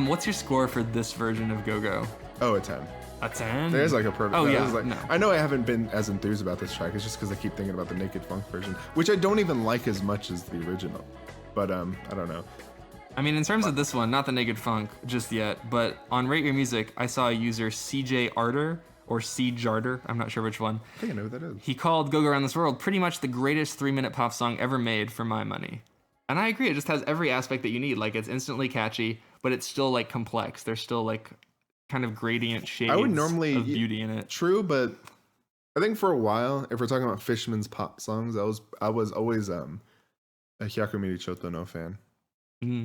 What's your score for this version of Go Go? Oh, a 10. A 10? There's like a perfect. Oh, yeah, there's like, no. I know I haven't been as enthused about this track. It's just because I keep thinking about the Naked Funk version, which I don't even like as much as the original. But I don't know. I mean, in terms of this one, not the Naked Funk just yet, but on Rate Your Music, I saw a user CJ Arter, or C. Jarder, I'm not sure which one. I think I know who that is. He called Go Go Around This World pretty much the greatest 3-minute pop song ever made for my money. And I agree, it just has every aspect that you need. Like, it's instantly catchy, but it's still, like, complex. There's still, like, kind of gradient shades I would normally of beauty in it. True, but I think for a while, if we're talking about Fishman's pop songs, I was always a Hyakumiri Choto no fan.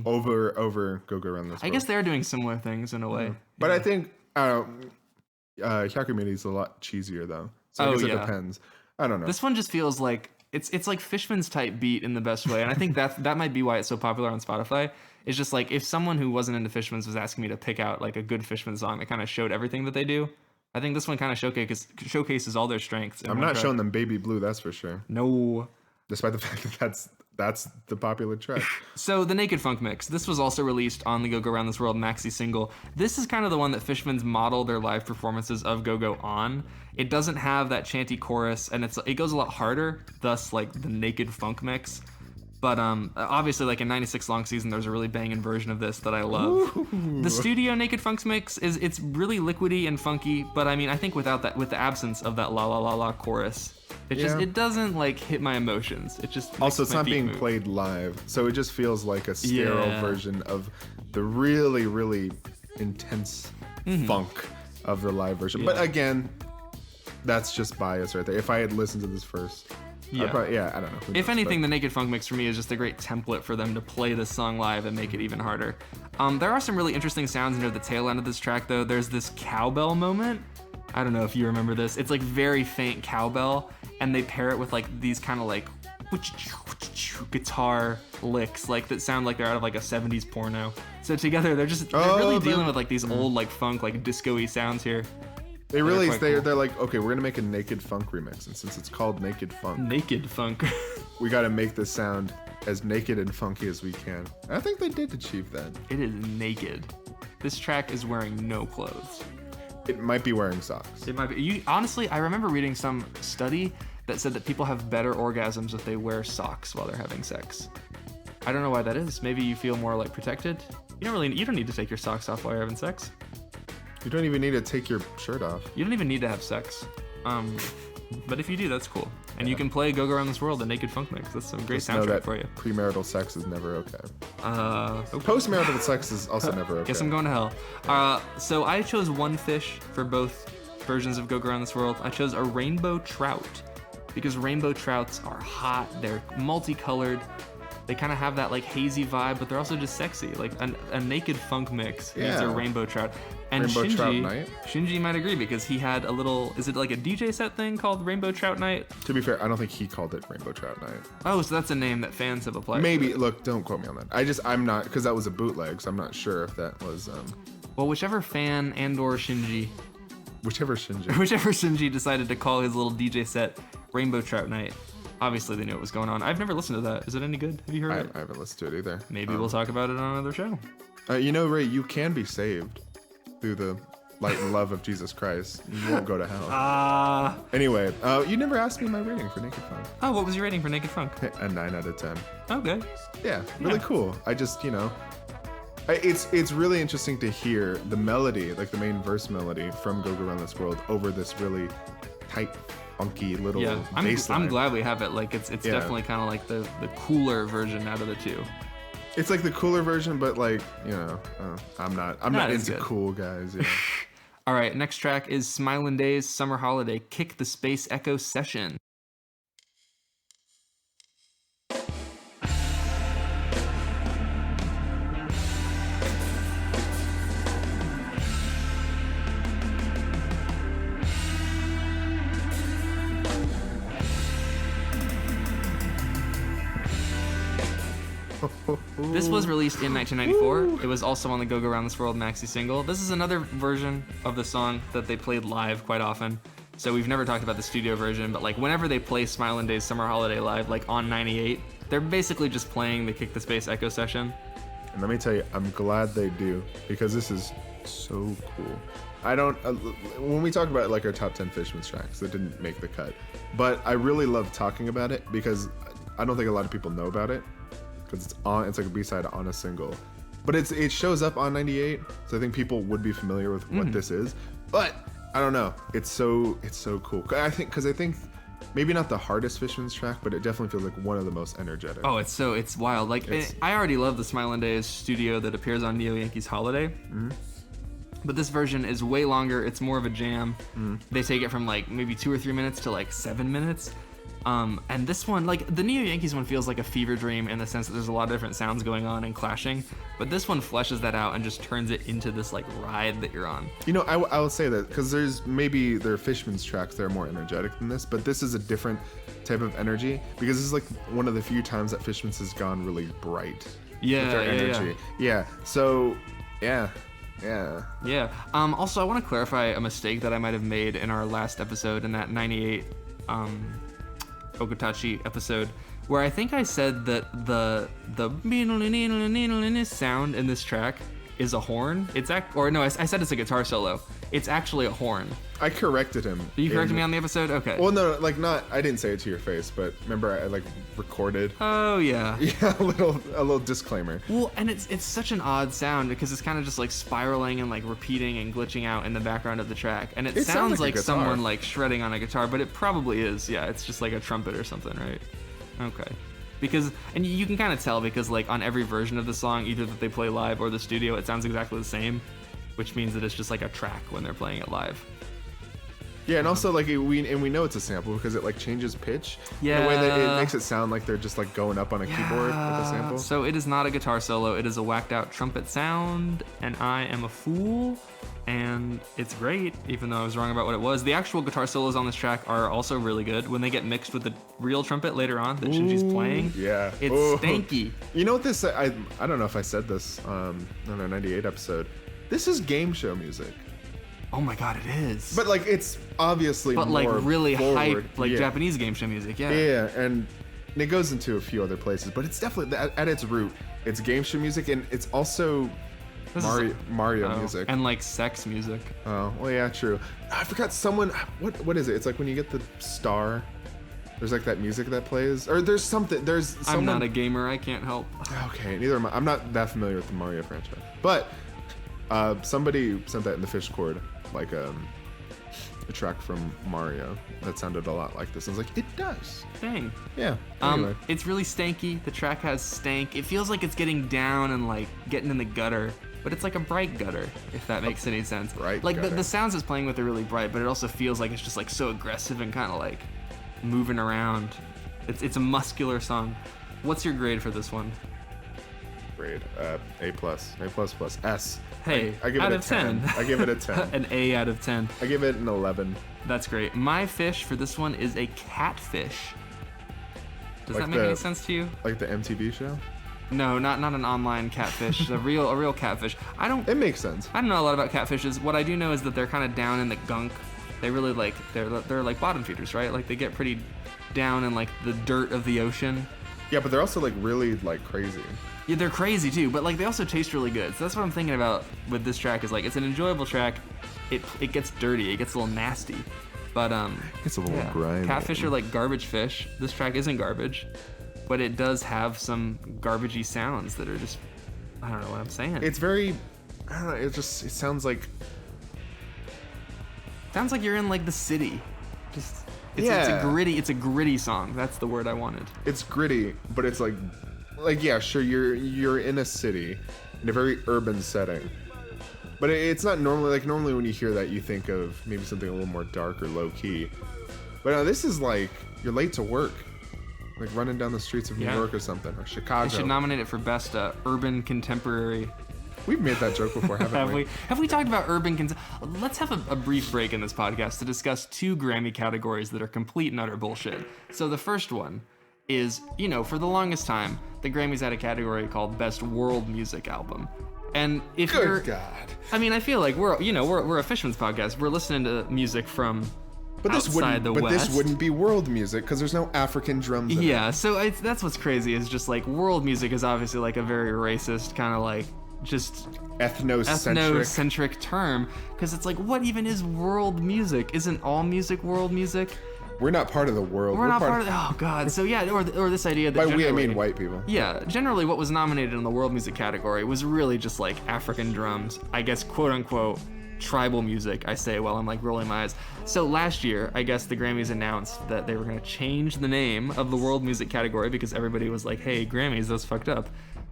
Over Go Go Around This World. I guess they're doing similar things in a way. But I think Hyakumiri is a lot cheesier though. So I guess it depends. I don't know. This one just feels like it's like Fishman's type beat in the best way, and I think that might be why it's so popular on Spotify. It's just like if someone who wasn't into Fishman's was asking me to pick out like a good Fishman song that kind of showed everything that they do, I think this one kind of showcases all their strengths. I'm not showing them Baby Blue, that's for sure. No. Despite the fact that that's the popular track. So the Naked Funk mix. This was also released on the Go Go Around This World maxi single. This is kind of the one that Fishmans model their live performances of Go Go on. It doesn't have that chanty chorus, and it goes a lot harder, thus like the Naked Funk mix. But obviously, like in 96 Long Season, there's a really banging version of this that I love. Ooh. The studio Naked Funk's mix it's really liquidy and funky, but I mean, I think with the absence of that la la la la chorus, it doesn't like hit my emotions. It just also, it's not being move. played live, so it just feels like a sterile version of the really, really intense funk of the live version. Yeah. But again, that's just bias right there. If I had listened to this first, I don't know. If anything, the Naked Funk mix for me is just a great template for them to play this song live and make it even harder. There are some really interesting sounds near the tail end of this track, though. There's this cowbell moment. I don't know if you remember this. It's like very faint cowbell, and they pair it with like these kind of like guitar licks like that sound like they're out of like a 70s porno. So together they're really dealing with like these old like funk like disco-y sounds here. They're like, okay, we're gonna make a naked funk remix, and since it's called Naked Funk, we gotta make this sound as naked and funky as we can. I think they did achieve that. It is naked. This track is wearing no clothes. It might be wearing socks. It might be. Honestly, I remember reading some study that said that people have better orgasms if they wear socks while they're having sex. I don't know why that is. Maybe you feel more like protected. You don't need to take your socks off while you're having sex. You don't even need to take your shirt off. You don't even need to have sex. But if you do, that's cool. And you can play Go Go Around This World, a naked funk mix. That's some great soundtrack for you. Premarital sex is never okay. Okay. Postmarital sex is also never okay. Guess I'm going to hell. So I chose one fish for both versions of Go Go Around This World. I chose a rainbow trout because rainbow trouts are hot. They're multicolored. They kind of have that like hazy vibe, but they're also just sexy. Like a naked funk mix is a rainbow trout. And Rainbow Trout Night? Shinji might agree because he had a little, is it like a DJ set thing called Rainbow Trout Night? To be fair, I don't think he called it Rainbow Trout Night. Oh, so that's a name that fans have applied. Maybe, look, don't quote me on that. I'm not, because that was a bootleg, so I'm not sure if that was... Well, whichever fan and or Shinji... Whichever Shinji decided to call his little DJ set Rainbow Trout Night. Obviously, they knew what was going on. I've never listened to that. Is it any good? Have you heard it? I haven't listened to it either. Maybe we'll talk about it on another show. Ray, you can be saved through the light and love of Jesus Christ. You won't go to hell. Anyway, you never asked me my rating for Naked Funk. Oh, what was your rating for Naked Funk? A 9 out of 10. Okay. Yeah, really cool. I just, it's really interesting to hear the melody, like the main verse melody from Go Go Around This World over this really tight, funky little bass line. I'm glad we have it. Like it's definitely kind of like the cooler version out of the two. It's like the cooler version, but like, I'm not into good. Cool guys. Yeah. All right, next track is Smilin' Days Summer Holiday Kick the Space Echo Session. This was released in 1994. It was also on the Go Go Around This World maxi single. This is another version of the song that they played live quite often. So we've never talked about the studio version, but like whenever they play Smilin' Days Summer Holiday live, like on 98, they're basically just playing the Kick the Space Echo session. And let me tell you, I'm glad they do, because this is so cool. I don't, when we talk about like our top 10 Fishmans tracks that didn't make the cut, but I really love talking about it because I don't think a lot of people know about it. It's like a B-side on a single, but it shows up on 98, so I think people would be familiar with what this is. But I don't know, it's so cool. I think maybe not the hardest Fishmans track, but it definitely feels like one of the most energetic. Oh, it's wild. Like I already love the Smilin' Days studio that appears on Neo Yankee's Holiday. But this version is way longer. It's more of a jam. They take it from like maybe 2 or 3 minutes to like 7 minutes. And this one, like the Neo Yankees one, feels like a fever dream in the sense that there's a lot of different sounds going on and clashing, but this one fleshes that out and just turns it into this like ride that you're on. I will say that because there are Fishmans tracks that are more energetic than this, but this is a different type of energy because this is like one of the few times that Fishmans has gone really bright with their energy. So yeah. Also, I want to clarify a mistake that I might have made in our last episode in that 98 Okotachi episode, where I think I said that the sound in this track is a horn. I said it's a guitar solo. It's actually a horn. I corrected him. You corrected me on the episode? Okay. Well, no, like I didn't say it to your face, but remember I like recorded. Oh yeah. Yeah, a little disclaimer. Well, and it's such an odd sound because it's kind of just like spiraling and like repeating and glitching out in the background of the track, and it sounds like someone like shredding on a guitar, but it probably is. Yeah, it's just like a trumpet or something, right? Okay. And you can kind of tell because like on every version of the song, either that they play live or the studio, it sounds exactly the same, which means that it's just like a track when they're playing it live. Yeah, and also like we know it's a sample because it like changes pitch in a way that it makes it sound like they're just like going up on a keyboard with a sample. So it is not a guitar solo, it is a whacked out trumpet sound, and I am a fool. and it's great, even though I was wrong about what it was. The actual guitar solos on this track are also really good when they get mixed with the real trumpet later on that Shinji's playing. Yeah. It's stanky. You know what this, I don't know if I said this on our 98 episode. This is game show music. Oh my god, it is. But like, it's obviously But more like really forward. hype, like Japanese game show music, yeah. Yeah, and it goes into a few other places, but it's definitely, at its root, it's game show music, and it's also Mario music. And like sex music. Oh, well, yeah, true. I forgot someone, what is it? It's like when you get the star, there's like that music that plays, or there's something, there's someone. I'm not a gamer, I can't help. Okay, neither am I. I'm not that familiar with the Mario franchise, but somebody sent that in the Fishcord, like a track from Mario that sounded a lot like this. I was like, it does. Dang. Yeah. Anyway. It's really stanky. The track has stank. It feels like it's getting down and like getting in the gutter, but it's like a bright gutter, if that makes any sense. Bright like gutter. the sounds it's playing with are really bright, but it also feels like it's just like so aggressive and kind of like moving around. It's a muscular song. What's your grade for this one? Grade A+, S. Hey, I give out it a of 10. I give it a 10. An A out of 10. I give it an 11. That's great. My fish for this one is a catfish. Does that make any sense to you? Like the MTV show? No, not an online catfish. a real catfish. It makes sense. I don't know a lot about catfishes. What I do know is that they're kind of down in the gunk. They really like they're like bottom feeders, right? Like they get pretty down in like the dirt of the ocean. Yeah, but they're also like really like crazy. Yeah, they're crazy too, but like they also taste really good. So that's what I'm thinking about with this track. Is like it's an enjoyable track. It gets dirty. It gets a little nasty, but It's a little grimy. Catfish are like garbage fish. This track isn't garbage, but it does have some garbagey sounds that are just, I don't know what I'm saying. It's very, I don't know. It sounds like. Sounds like you're in like the city. Just it's a gritty song. That's the word I wanted. It's gritty, but it's like yeah, sure, you're in a city, in a very urban setting, but it's not normally when you hear that you think of maybe something a little more dark or low key. But this is like you're late to work, like running down the streets of New York or something, or Chicago. They should nominate it for best urban contemporary. We've made that joke before, haven't we? Have we talked about urban Let's have a brief break in this podcast to discuss two Grammy categories that are complete and utter bullshit. So the first one is, for the longest time, the Grammys had a category called Best World Music Album. And if Good God. I mean, I feel like we're a Fishmans podcast. We're listening to music from outside the West. This wouldn't be world music because there's no African drums in it. Yeah, so that's what's crazy is just like world music is obviously like a very racist kind of like just ethnocentric term, because it's like, what even is world music? Isn't all music world music? We're not part of the world. We're not part of oh god. So yeah, or this idea that by we I mean white people. Yeah, generally what was nominated in the world music category was really just like African drums, I guess, quote unquote tribal music, I say while I'm like rolling my eyes. So last year, I guess the Grammys announced that they were going to change the name of the world music category because everybody was like, hey, Grammys, that's fucked up.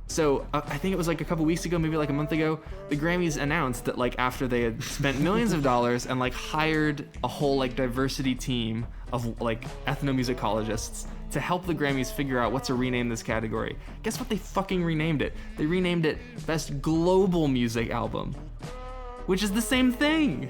So I think it was like a couple weeks ago, maybe like a month ago, the Grammys announced that like after they had spent millions of dollars and like hired a whole like diversity team of like ethnomusicologists to help the Grammys figure out what to rename this category. Guess what they fucking renamed it? They renamed it Best Global Music Album, which is the same thing.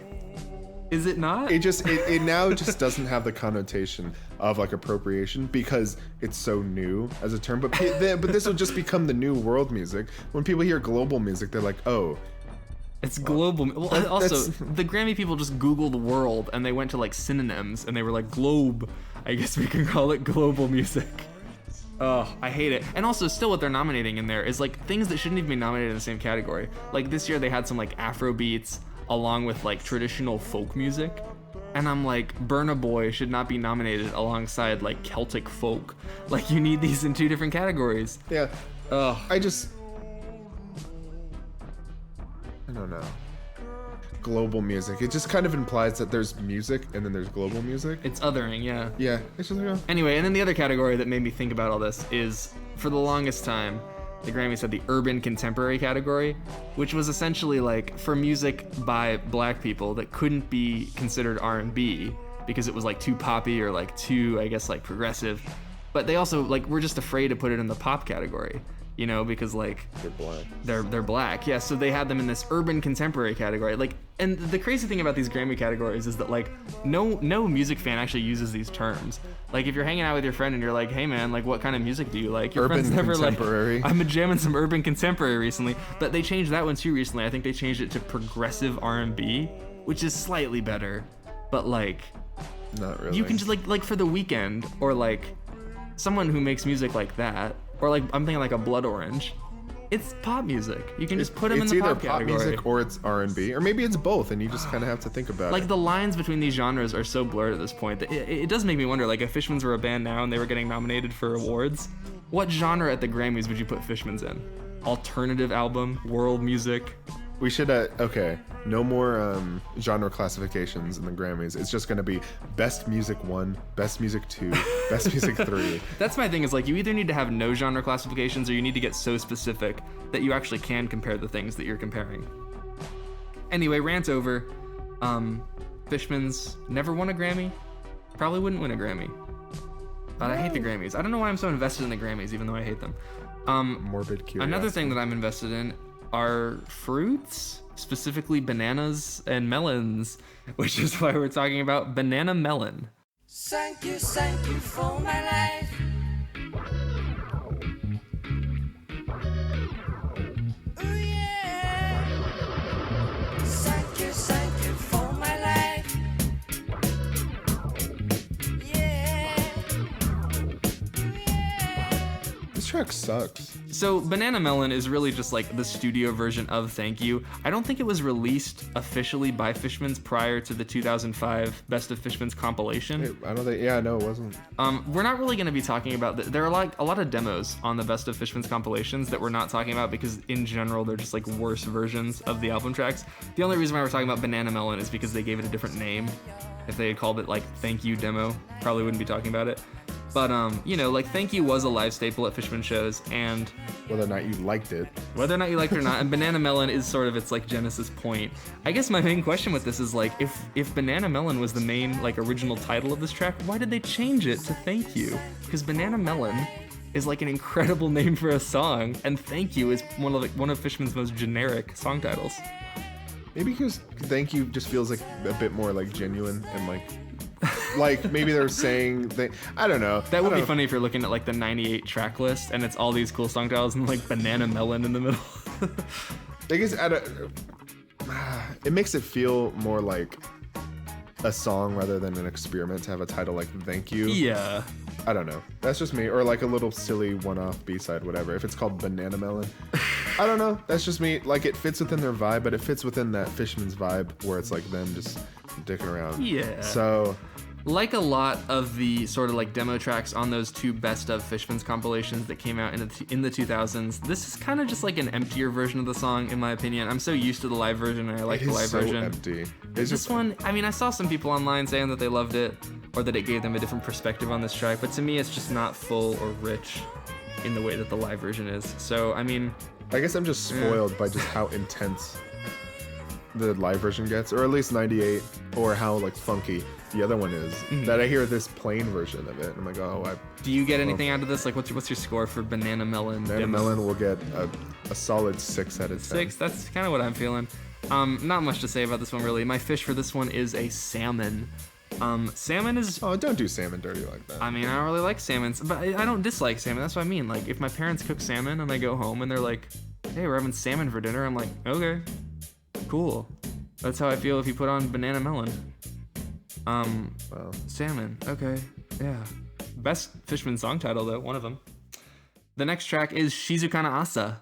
Is it not? It now just doesn't have the connotation of like appropriation because it's so new as a term. But this will just become the new world music. When people hear global music, they're like, oh, it's global. Well, also, the Grammy people just Googled world and they went to like synonyms and they were like globe. I guess we can call it global music. Oh, I hate it. And also, still what they're nominating in there is like things that shouldn't even be nominated in the same category. Like this year they had some like Afro beats along with like traditional folk music. And I'm like, Burna Boy should not be nominated alongside like Celtic folk. Like you need these in two different categories. Yeah. Ugh. I don't know. Global music. It just kind of implies that there's music and then there's global music. It's othering, yeah. Yeah. It's just like, Anyway, and then the other category that made me think about all this is, for the longest time, the Grammys had the urban contemporary category, which was essentially like for music by black people that couldn't be considered R&B because it was like too poppy or like too, I guess, like progressive. But they also like were just afraid to put it in the pop category you know, because like They're black. they're black. Yeah, so they had them in this urban contemporary category. Like, and the crazy thing about these Grammy categories is that like no music fan actually uses these terms. Like if you're hanging out with your friend and you're like, hey man, like what kind of music do you like? Your Urban friend's never contemporary. like, I've been jamming some urban contemporary recently. But they changed that one too recently. I think they changed it to progressive R&B, which is slightly better. But like, Not really. you can just like for The Weeknd or like someone who makes music like that, or like I'm thinking like a Blood Orange. It's pop music. You can just put them in the pop category. It's either pop music or it's R&B, or maybe it's both, and you just kind of have to think about Like it. the lines between these genres are so blurred at this point that it does make me wonder, like if Fishmans were a band now and they were getting nominated for awards, what genre at the Grammys would you put Fishmans in? Alternative album, world music? We should, okay, no more genre classifications in the Grammys. It's just going to be Best Music 1, Best Music 2, Best Music 3. That's my thing, is like you either need to have no genre classifications or you need to get so specific that you actually can compare the things that you're comparing. Anyway, rant over. Fishmans never won a Grammy. Probably wouldn't win a Grammy. But I hate the Grammys. I don't know why I'm so invested in the Grammys, even though I hate them. Morbid curiosity. Another thing that I'm invested in are fruits, specifically bananas and melons, which is why we're talking about Banana Melon. Thank you for my life. Ooh, yeah. Thank you for my life. Yeah. Ooh, yeah. This track sucks. So Banana Melon is really just like the studio version of Thank You. I don't think it was released officially by Fishmans prior to the 2005 Best of Fishmans compilation. I don't think, yeah, no, it wasn't. We're not really going to be talking about there are like a lot of demos on the Best of Fishmans compilations that we're not talking about because in general they're just like worse versions of the album tracks. The only reason why we're talking about Banana Melon is because they gave it a different name. If they had called it like Thank You Demo, probably wouldn't be talking about it. But you know, like Thank You was a live staple at Fishman shows, and Whether or not you liked it. whether or not you liked it or not, and Banana Melon is sort of its like genesis point. I guess my main question with this is like, if Banana Melon was the main like original title of this track, why did they change it to Thank You? Because Banana Melon is like an incredible name for a song, and Thank You is one of Fishman's most generic song titles. Maybe because Thank You just feels like a bit more like genuine and like maybe they're saying I don't know. That I would don't be know. funny if you're looking at like the 98 track list and it's all these cool song titles and like Banana Melon in the middle. I guess it makes it feel more like a song rather than an experiment to have a title like Thank You. Yeah. I don't know. That's just me. Or like a little silly one-off B-side, whatever. If it's called Banana Melon. I don't know. That's just me. Like it fits within their vibe, but it fits within that Fishman's vibe where it's like them just dicking around. Yeah. So Like a lot of the sort of like demo tracks on those two Best of Fishmans compilations that came out in the 2000s, this is kind of just like an emptier version of the song, in my opinion. I'm so used to the live version, and I like it the is live so version. empty. It's This just one, I mean, I saw some people online saying that they loved it, or that it gave them a different perspective on this track, but to me, it's just not full or rich in the way that the live version is. So, I mean, I guess I'm just spoiled by just how intense the live version gets, or at least 98, or how like funky the other one is. That I hear this plain version of it, and I'm like, oh, do you get anything out of this? Like, what's your score for Banana Melon? Banana Melon will get a solid 6 out of 10. 6. That's kind of what I'm feeling. Not much to say about this one, really. My fish for this one is a salmon. Salmon is... Oh, don't do salmon dirty like that. I mean, I don't really like salmon, but I don't dislike salmon. That's what I mean. Like, if my parents cook salmon and I go home and they're like, hey, we're having salmon for dinner, I'm like, okay, cool. That's how I feel if you put on Banana Melon. Well, Salmon, okay, yeah. Best Fishman song title, though, one of them. The next track is Shizukana Asa.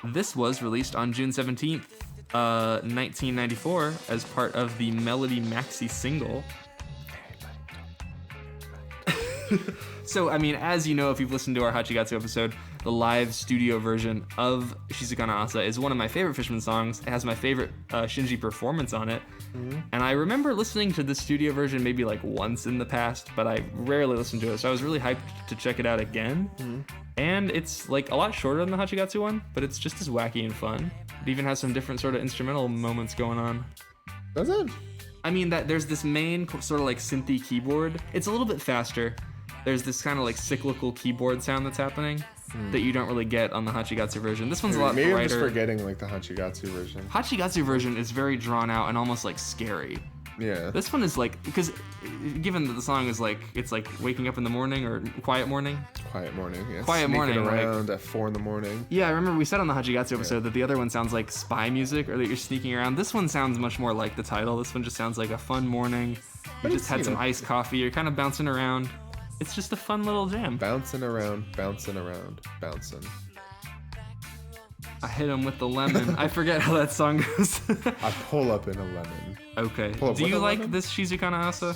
This was released on June 17th, 1994, as part of the Melody Maxi single. So, I mean, as you know, if you've listened to our Hachigatsu episode, the live studio version of Shizukana Asa is one of my favorite Fishman songs. It has my favorite Shinji performance on it. And I remember listening to the studio version maybe like once in the past, but I rarely listened to it. So I was really hyped to check it out again. And it's like a lot shorter than the Hachigatsu one, but it's just as wacky and fun. It even has some different sort of instrumental moments going on. Does it? I mean, that there's this main sort of like synthy keyboard. It's a little bit faster. There's this kind of like cyclical keyboard sound that's happening that you don't really get on the Hachigatsu version. This one's a lot Maybe brighter. I'm just forgetting like the Hachigatsu version. Hachigatsu version is very drawn out and almost like scary. Yeah. This one is like, because given that the song is like, it's like waking up in the morning or quiet morning. Quiet morning. Yeah. Quiet Sneaking morning, like- around at 4 a.m. Yeah, I remember we said on the Hachigatsu episode that the other one sounds like spy music or that you're sneaking around. This one sounds much more like the title. This one just sounds like a fun morning. You just had some iced coffee. You're kind of bouncing around. It's just a fun little jam. Bouncing around, bouncing. I hit him with the lemon. I forget how that song goes. I pull up in a lemon. Okay. Pull up Do with you a like lemon? this Shizukana Asa?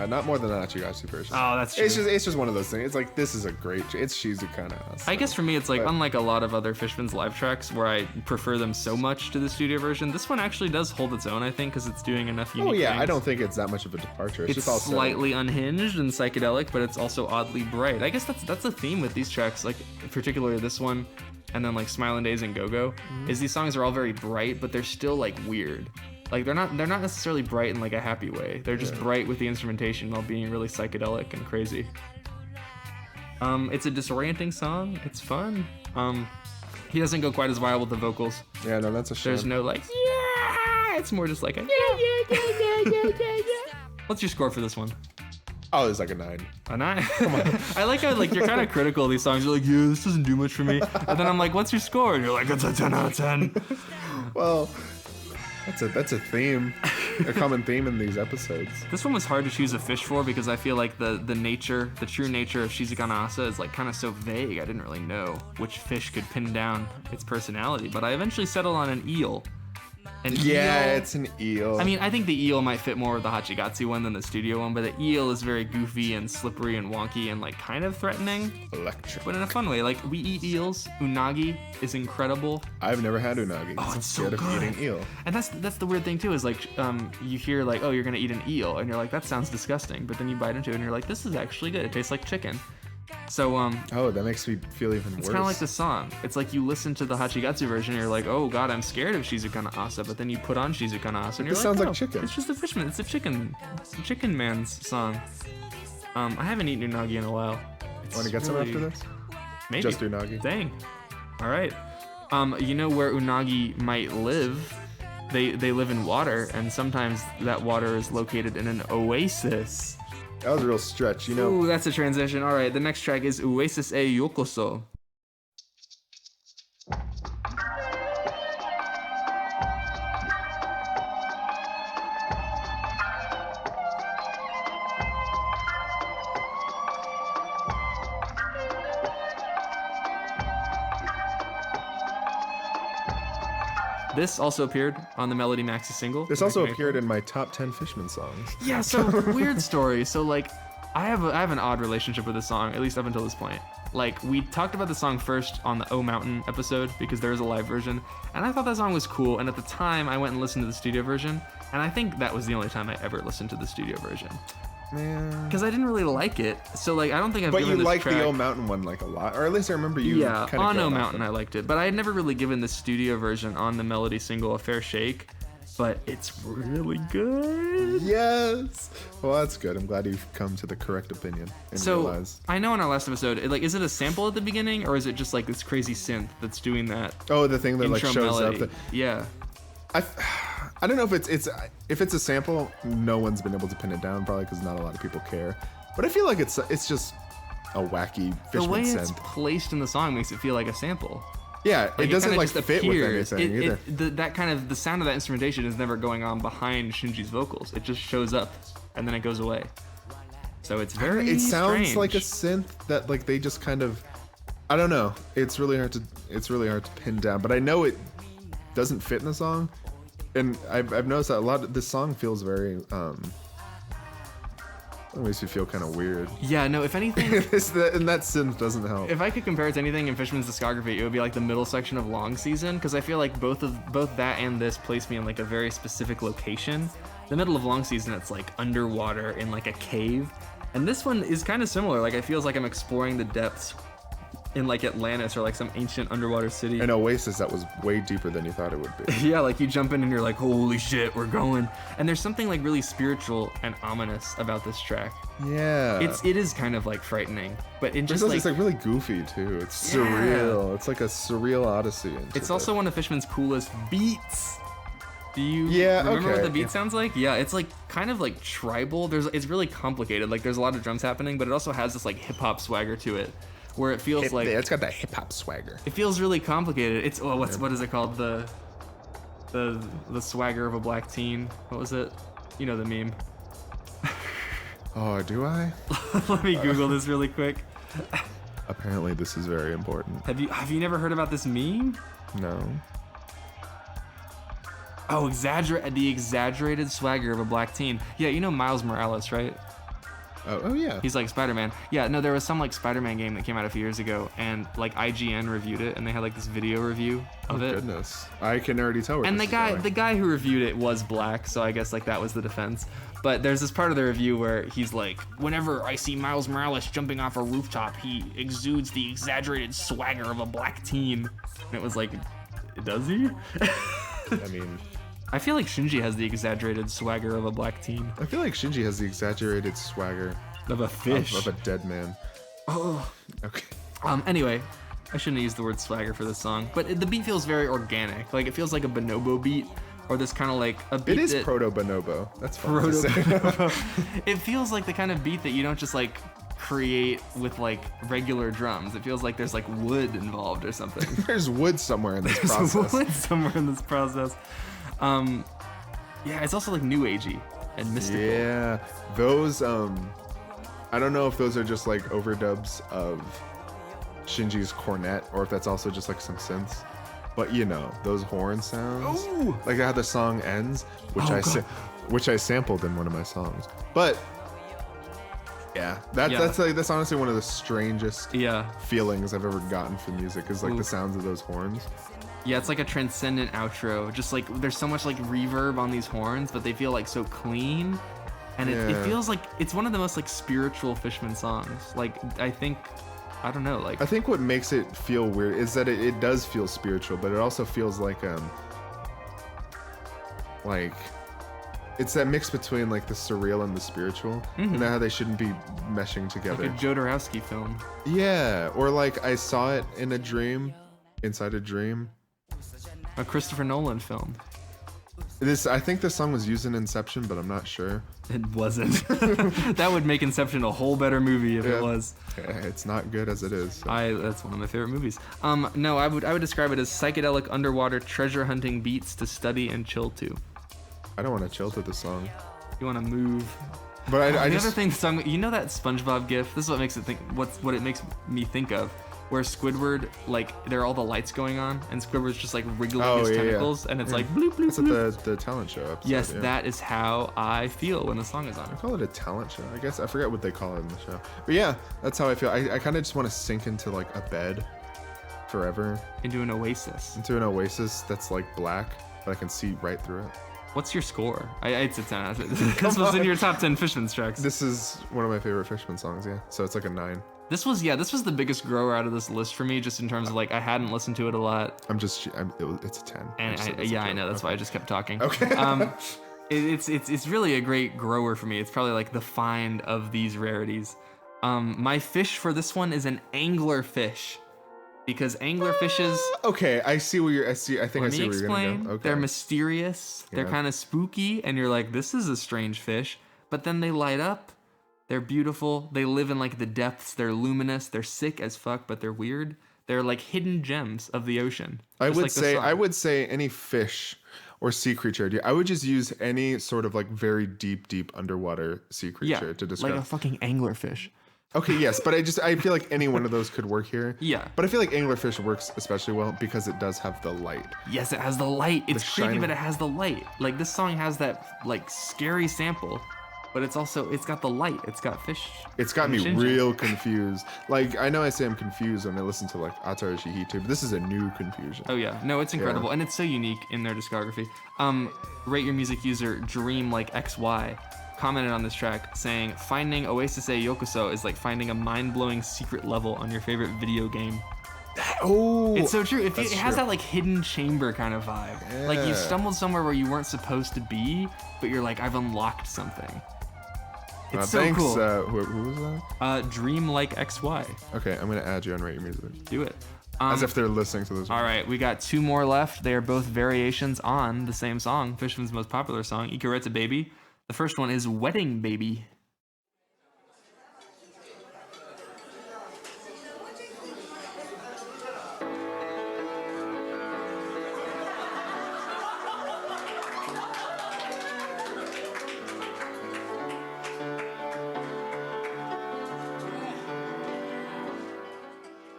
Not more than the Hachigatsu version. Oh, that's true. It's just one of those things. It's like this is a great. It's Shizukana. I guess for me, it's like But- unlike a lot of other Fishman's live tracks where I prefer them so much to the studio version. This one actually does hold its own, I think, because it's doing enough unique Oh yeah, things. I don't think it's that much of a departure. It's It's just also slightly unhinged and psychedelic, but it's also oddly bright. I guess that's a theme with these tracks, like particularly this one, and then like Smiling Days and Go Go. Is these songs are all very bright, but they're still like weird. Like they're not necessarily bright in like a happy way. They're just bright with the instrumentation while being really psychedelic and crazy. It's a disorienting song. It's fun. He doesn't go quite as wild with the vocals. Yeah, no, that's a shame. There's no like yeah. It's more just like a yeah. What's your score for this one? Oh, it's like a 9. A 9. Come on. I like how like you're kind of critical of these songs. You're like, yeah, this doesn't do much for me. And then I'm like, what's your score? And you're like, it's a 10 out of 10. Well, that's a theme, a common theme in these episodes. This one was hard to choose a fish for because I feel like the true nature of Shizukana Asa is like kind of so vague. I didn't really know which fish could pin down its personality, but I eventually settled on an eel. Yeah, eel, it's an eel. I mean, I think the eel might fit more with the Hachigatsu one than the studio one, but the eel is very goofy and slippery and wonky and like kind of threatening, electric. but in a fun way. Like we eat eels. Unagi is incredible. I've never had unagi. Oh, I'm it's so scared of good. eating eel. And that's the weird thing too is like you hear like, oh, you're gonna eat an eel, and you're like, that sounds disgusting, but then you bite into it and you're like, this is actually good. It tastes like chicken. So Oh, that makes me feel even worse. it's kind of like the song. It's like you listen to the Hachigatsu version and you're like, oh god, I'm scared of Shizukana Asa, but then you put on Shizukana Asa and you're This like, sounds like oh, chicken. It's just a Fishman. It's a chicken man's song. I haven't eaten unagi in a while. It's Want to get some really- after this? Maybe. Just unagi. Dang. All right. You know where unagi might live? They live in water, and sometimes that water is located in an oasis. That was a real stretch, you know. Ooh, that's a transition. All right, the next track is Oasis e Yokoso. This also appeared on the Melody Maxi single. This also appeared in my top 10 Fishman songs. Yeah, so weird story. So like, I have an odd relationship with this song, at least up until this point. Like, we talked about the song first on the O Mountain episode because there is a live version, and I thought that song was cool. And at the time, I went and listened to the studio version, and I think that was the only time I ever listened to the studio version Man. because I didn't really like it. So like, I don't think I've But given you this like track... the old mountain one like a lot, or at least I remember you. Yeah, kind of on O going off Mountain it. I liked it, but I had never really given the studio version on the Melody single a fair shake. But it's really good. Yes. Well, that's good. I'm glad you've come to the correct opinion and So realize. I know in our last episode, is it a sample at the beginning or is it just like this crazy synth that's doing that Oh, the thing that like intro shows melody? up. Yeah. I don't know if it's a sample. No one's been able to pin it down, probably because not a lot of people care. But I feel like it's just a wacky The way Fishman it's synth. placed in the song makes it feel like a sample. Yeah, it doesn't kinda like just fit with appears. anything either. That kind of the sound of that instrumentation is never going on behind Shinji's vocals. It just shows up and then it goes away. So it's very. It sounds strange. like a synth that like they just kind of. I don't know. It's really hard to pin down. But I know it doesn't fit in the song, and I've noticed that a lot of this song feels very That makes me feel kind of weird. Yeah, no, if anything, And that synth doesn't help. if I could compare it to anything in Fishman's discography, it would be like the middle section of Long Season, because I feel like both that and this place me in like a very specific location. The middle of Long Season, it's like underwater in like a cave, and this one is kind of similar. Like, it feels like I'm exploring the depths in like Atlantis or like some ancient underwater city. An oasis that was way deeper than you thought it would be. Yeah, like you jump in and you're like, holy shit, we're going. And there's something like really spiritual and ominous about this track. Yeah. It is kind of like frightening, but in just it's like really goofy too. It's surreal. It's like a surreal odyssey. It's also one of Fishman's coolest beats. Do you remember what the beat sounds like? Yeah, it's like kind of like tribal. It's really complicated. Like, there's a lot of drums happening, but it also has this like hip hop swagger to it, where it feels like it's got that hip hop swagger. It feels really complicated. It's what is it called? The swagger of a black teen. What was it? You know the meme. Oh, do I? Let me Google this really quick. Apparently, this is very important. Have you never heard about this meme? No. Oh, the exaggerated swagger of a black teen. Yeah, you know Miles Morales, right? Oh yeah. He's like Spider-Man. Yeah, no, there was some like Spider-Man game that came out a few years ago, and like IGN reviewed it, and they had like this video review of it. Goodness, I can already tell. Where And this is going. the guy who reviewed it was black, so I guess like that was the defense. But there's this part of the review where he's like, whenever I see Miles Morales jumping off a rooftop, he exudes the exaggerated swagger of a black teen. And it was like, does he? I mean, I feel like Shinji has the exaggerated swagger of a black teen. I feel like Shinji has the exaggerated swagger Of a fish. of a dead man. Oh. Okay. Anyway, I shouldn't have used the word swagger for this song, but the beat feels very organic. Like, it feels like a bonobo beat, or this kind of like a beat It is that, proto bonobo. That's fun to say. It feels like the kind of beat that you don't just like create with like regular drums. It feels like there's like wood involved or something. There's wood somewhere in this There's process. wood somewhere in this process. Yeah, it's also like new agey and mystical. Yeah, those I don't know if those are just like overdubs of Shinji's cornet or if that's also just like some synths. But you know, those horn sounds, Ooh. like how the song ends, which which I sampled in one of my songs. But yeah, that's honestly one of the strangest feelings I've ever gotten from music is like the sounds of those horns. Yeah, it's like a transcendent outro. Just like there's so much like reverb on these horns, but they feel like so clean. And it feels like it's one of the most like spiritual Fishman songs. Like, I don't know, like I think what makes it feel weird is that it does feel spiritual, but it also feels like it's that mix between like the surreal and the spiritual. You know how they shouldn't be meshing together. like a Jodorowsky film. Yeah, or like I saw it in a dream, inside a dream. A Christopher Nolan film. I think this song was used in Inception, but I'm not sure. It wasn't. That would make Inception a whole better movie if it was. It's not good as it is. So. That's one of my favorite movies. No, I would describe it as psychedelic underwater treasure hunting beats to study and chill to. I don't want to chill to the song. You want to move. But I the just other thing, the song, you know that SpongeBob gif? This is what makes it think. What it makes me think of, where Squidward, like, there are all the lights going on, and Squidward's just like wriggling his tentacles, and it's like bloop bloop That's bloop. at the talent show episode. Yes, that is how I feel when the song is on. I call it a talent show. I guess I forget what they call it in the show. But yeah, that's how I feel. I kind of just want to sink into like a bed forever. Into an oasis. Into an oasis that's like black, but I can see right through it. What's your score? It's a 10. This was in your top 10 Fishman's tracks. This is one of my favorite Fishman songs, yeah. So it's like a 9. This was the biggest grower out of this list for me, just in terms of like I hadn't listened to it a lot. It's a 10. And I know that's why I just kept talking. Okay. It's really a great grower for me. It's probably like the find of these rarities. My fish for this one is an angler fish, because angler fishes. Okay, I see where you're. I think I see where you're explain. gonna go. Okay. They're mysterious. They're kind of spooky, and you're like, this is a strange fish. But then they light up. They're beautiful. They live in like the depths. They're luminous. They're sick as fuck, but they're weird. They're like hidden gems of the ocean. I would say any fish or sea creature. I would just use any sort of like very deep underwater sea creature to describe. Like a fucking anglerfish. Okay, yes, but I feel like any one of those could work here. Yeah. But I feel like anglerfish works especially well because it does have the light. Yes, it has the light. It's creepy, shining. but it has the light. Like, this song has that like scary sample. but it's got the light. It's got fish. It's got me Shinji. real confused. Like, I know I say I'm confused when I listen to like Ataru Shihito, but this is a new confusion. Oh yeah, no, it's incredible, and it's so unique in their discography. Rate Your Music user Dream Like XY commented on this track saying, "Finding Oasis Yokoso is like finding a mind-blowing secret level on your favorite video game." Oh, It's so true. It that's has true. that like hidden chamber kind of vibe. Like you Yeah. stumbled somewhere where you weren't supposed to be, but you're like, I've unlocked something. It's so thanks, cool. who was that? Dream Like XY. Okay, I'm gonna add you on Rate Your Music. Do it. As if they're listening to this. All right, we got 2 more left. They are both variations on the same song, Fishman's most popular song, Ikareta Baby. The first one is Wedding Baby.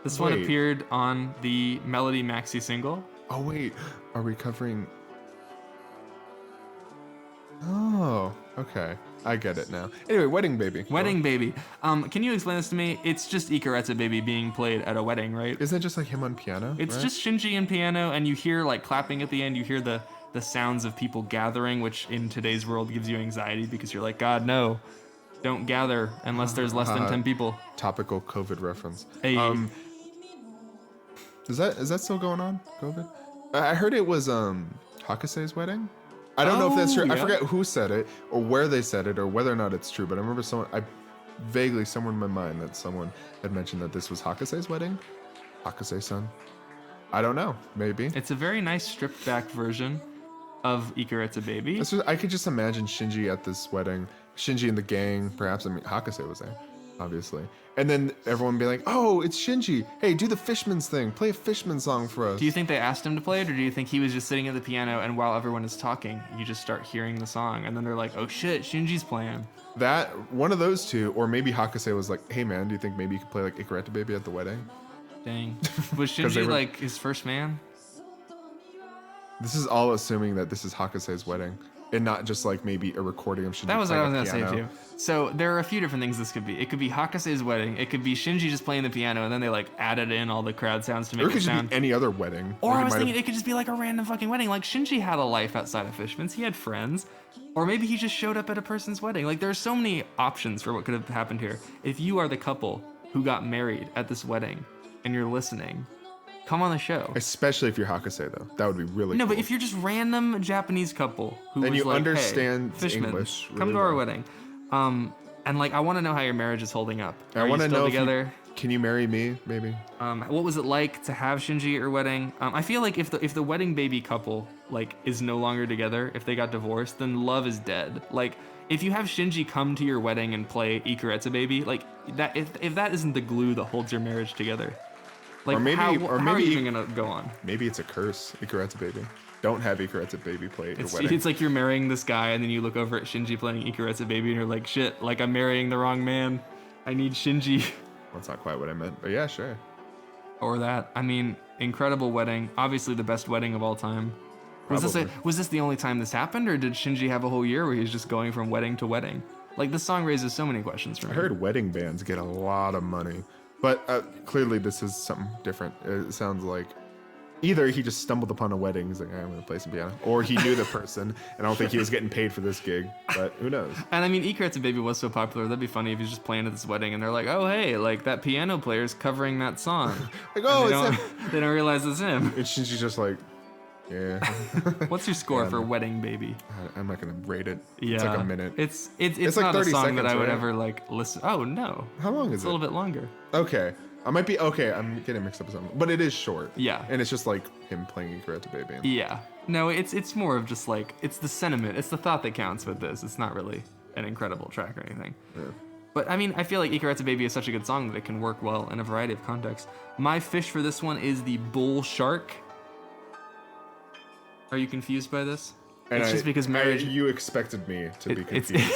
This one Wait. appeared on the Melody maxi single. Oh wait, are we covering? Oh, okay, I get it now. Anyway, Wedding Baby. Wedding Baby. Can you explain this to me? It's just Ikareta Baby being played at a wedding, right? Isn't it just like him on piano? It's right? just Shinji and piano, and you hear like clapping at the end. You hear the sounds of people gathering, which in today's world gives you anxiety because you're like, God, no, don't gather unless there's less than 10 people. Topical COVID reference. Hey. Is that still going on? COVID? I heard it was Hakuse's wedding. I don't know if that's true. Oh, I yeah. forget who said it or where they said it or whether or not it's true. But I remember somewhere in my mind that someone had mentioned that this was Hakuse's wedding. Hakuse-san. I don't know. Maybe. It's a very nice stripped back version of Ikareta Baby. I could just imagine Shinji at this wedding. Shinji and the gang, perhaps. I mean, Hakuse was there, obviously. And then everyone be like, "Oh, it's Shinji. Hey, do the Fishmans thing. Play a Fishman song for us." Do you think they asked him to play it, or do you think he was just sitting at the piano and while everyone is talking, you just start hearing the song, and then they're like, "Oh shit, Shinji's playing." That one of those two, or maybe Hakuse was like, "Hey man, do you think maybe you could play like Ikareta Baby at the wedding?" Dang. Was they Shinji were- like his first man? This is all assuming that this is Hakuse's wedding, and not just like maybe a recording of Shinji. That was what I playing was a gonna say piano. too. So there are a few different things this could be. It could be Hakuse's wedding. It could be Shinji just playing the piano, and then they like added in all the crowd sounds to Or make it it could just sound. be any other wedding. Or Like, I it was might thinking have- it could just be like a random fucking wedding. Like Shinji had a life outside of Fishman's. He had friends. Or maybe he just showed up at a person's wedding. Like there's so many options for what could have happened here. If you are the couple who got married at this wedding and you're listening, come on the show. especially if you're Hakuse though, that would be really. No, cool. but if you're just random Japanese couple who And was you like, understand hey, Fishmans, English come really to our well. wedding. And like I want to know how your marriage is holding up. I Are want you to still know together? Can you marry me? Maybe. What was it like to have Shinji at your wedding? I feel like if the wedding baby couple like is no longer together, if they got divorced, then love is dead. Like if you have Shinji come to your wedding and play Ikareta Baby, like that if that isn't the glue that holds your marriage together, like Or maybe- how or are maybe- you even gonna go on? Maybe it's a curse. Ikareta Baby. Don't have Ikareta Baby play at your It's, wedding. it's like you're marrying this guy and then you look over at Shinji playing Ikareta Baby and you're like, shit, like I'm marrying the wrong man. I need Shinji. That's not quite what I meant, but yeah, sure. Or that. I mean, incredible wedding. Obviously the best wedding of all time. Probably. Was this the only time this happened, or did Shinji have a whole year where he's just going from wedding to wedding? Like this song raises so many questions for me. I heard wedding bands get a lot of money, but clearly this is something different. It sounds like either he just stumbled upon a wedding, he's like, I'm gonna play some piano, or he knew the person, and I don't think he was getting paid for this gig, but who knows? And I mean, Ikareta Baby was so popular. That'd be funny if he's just playing at this wedding and they're like, "Oh hey, like that piano player's covering that song." Like, oh, they it's don't, him. they don't realize it's him. And she's just like, yeah. What's your score Yeah, for no. Wedding Baby? I'm not gonna rate it. Yeah, It's like a minute. It's It's like not a 30 song that seconds, I would right? ever like listen. Oh no, How long it's is a it? little bit longer. Okay. I might be okay. I'm getting mixed up with something, but it is short. Yeah. And it's just like him playing Ikareta Baby. Yeah. No, it's more of just like it's the sentiment, it's the thought that counts with this. It's not really an incredible track or anything. Yeah. But I mean, I feel like Ikareta Baby is such a good song that it can work well in a variety of contexts. My fish for this one is the bull shark. Are you confused by this? And it's just because marriage. you expected me to be it's, confused.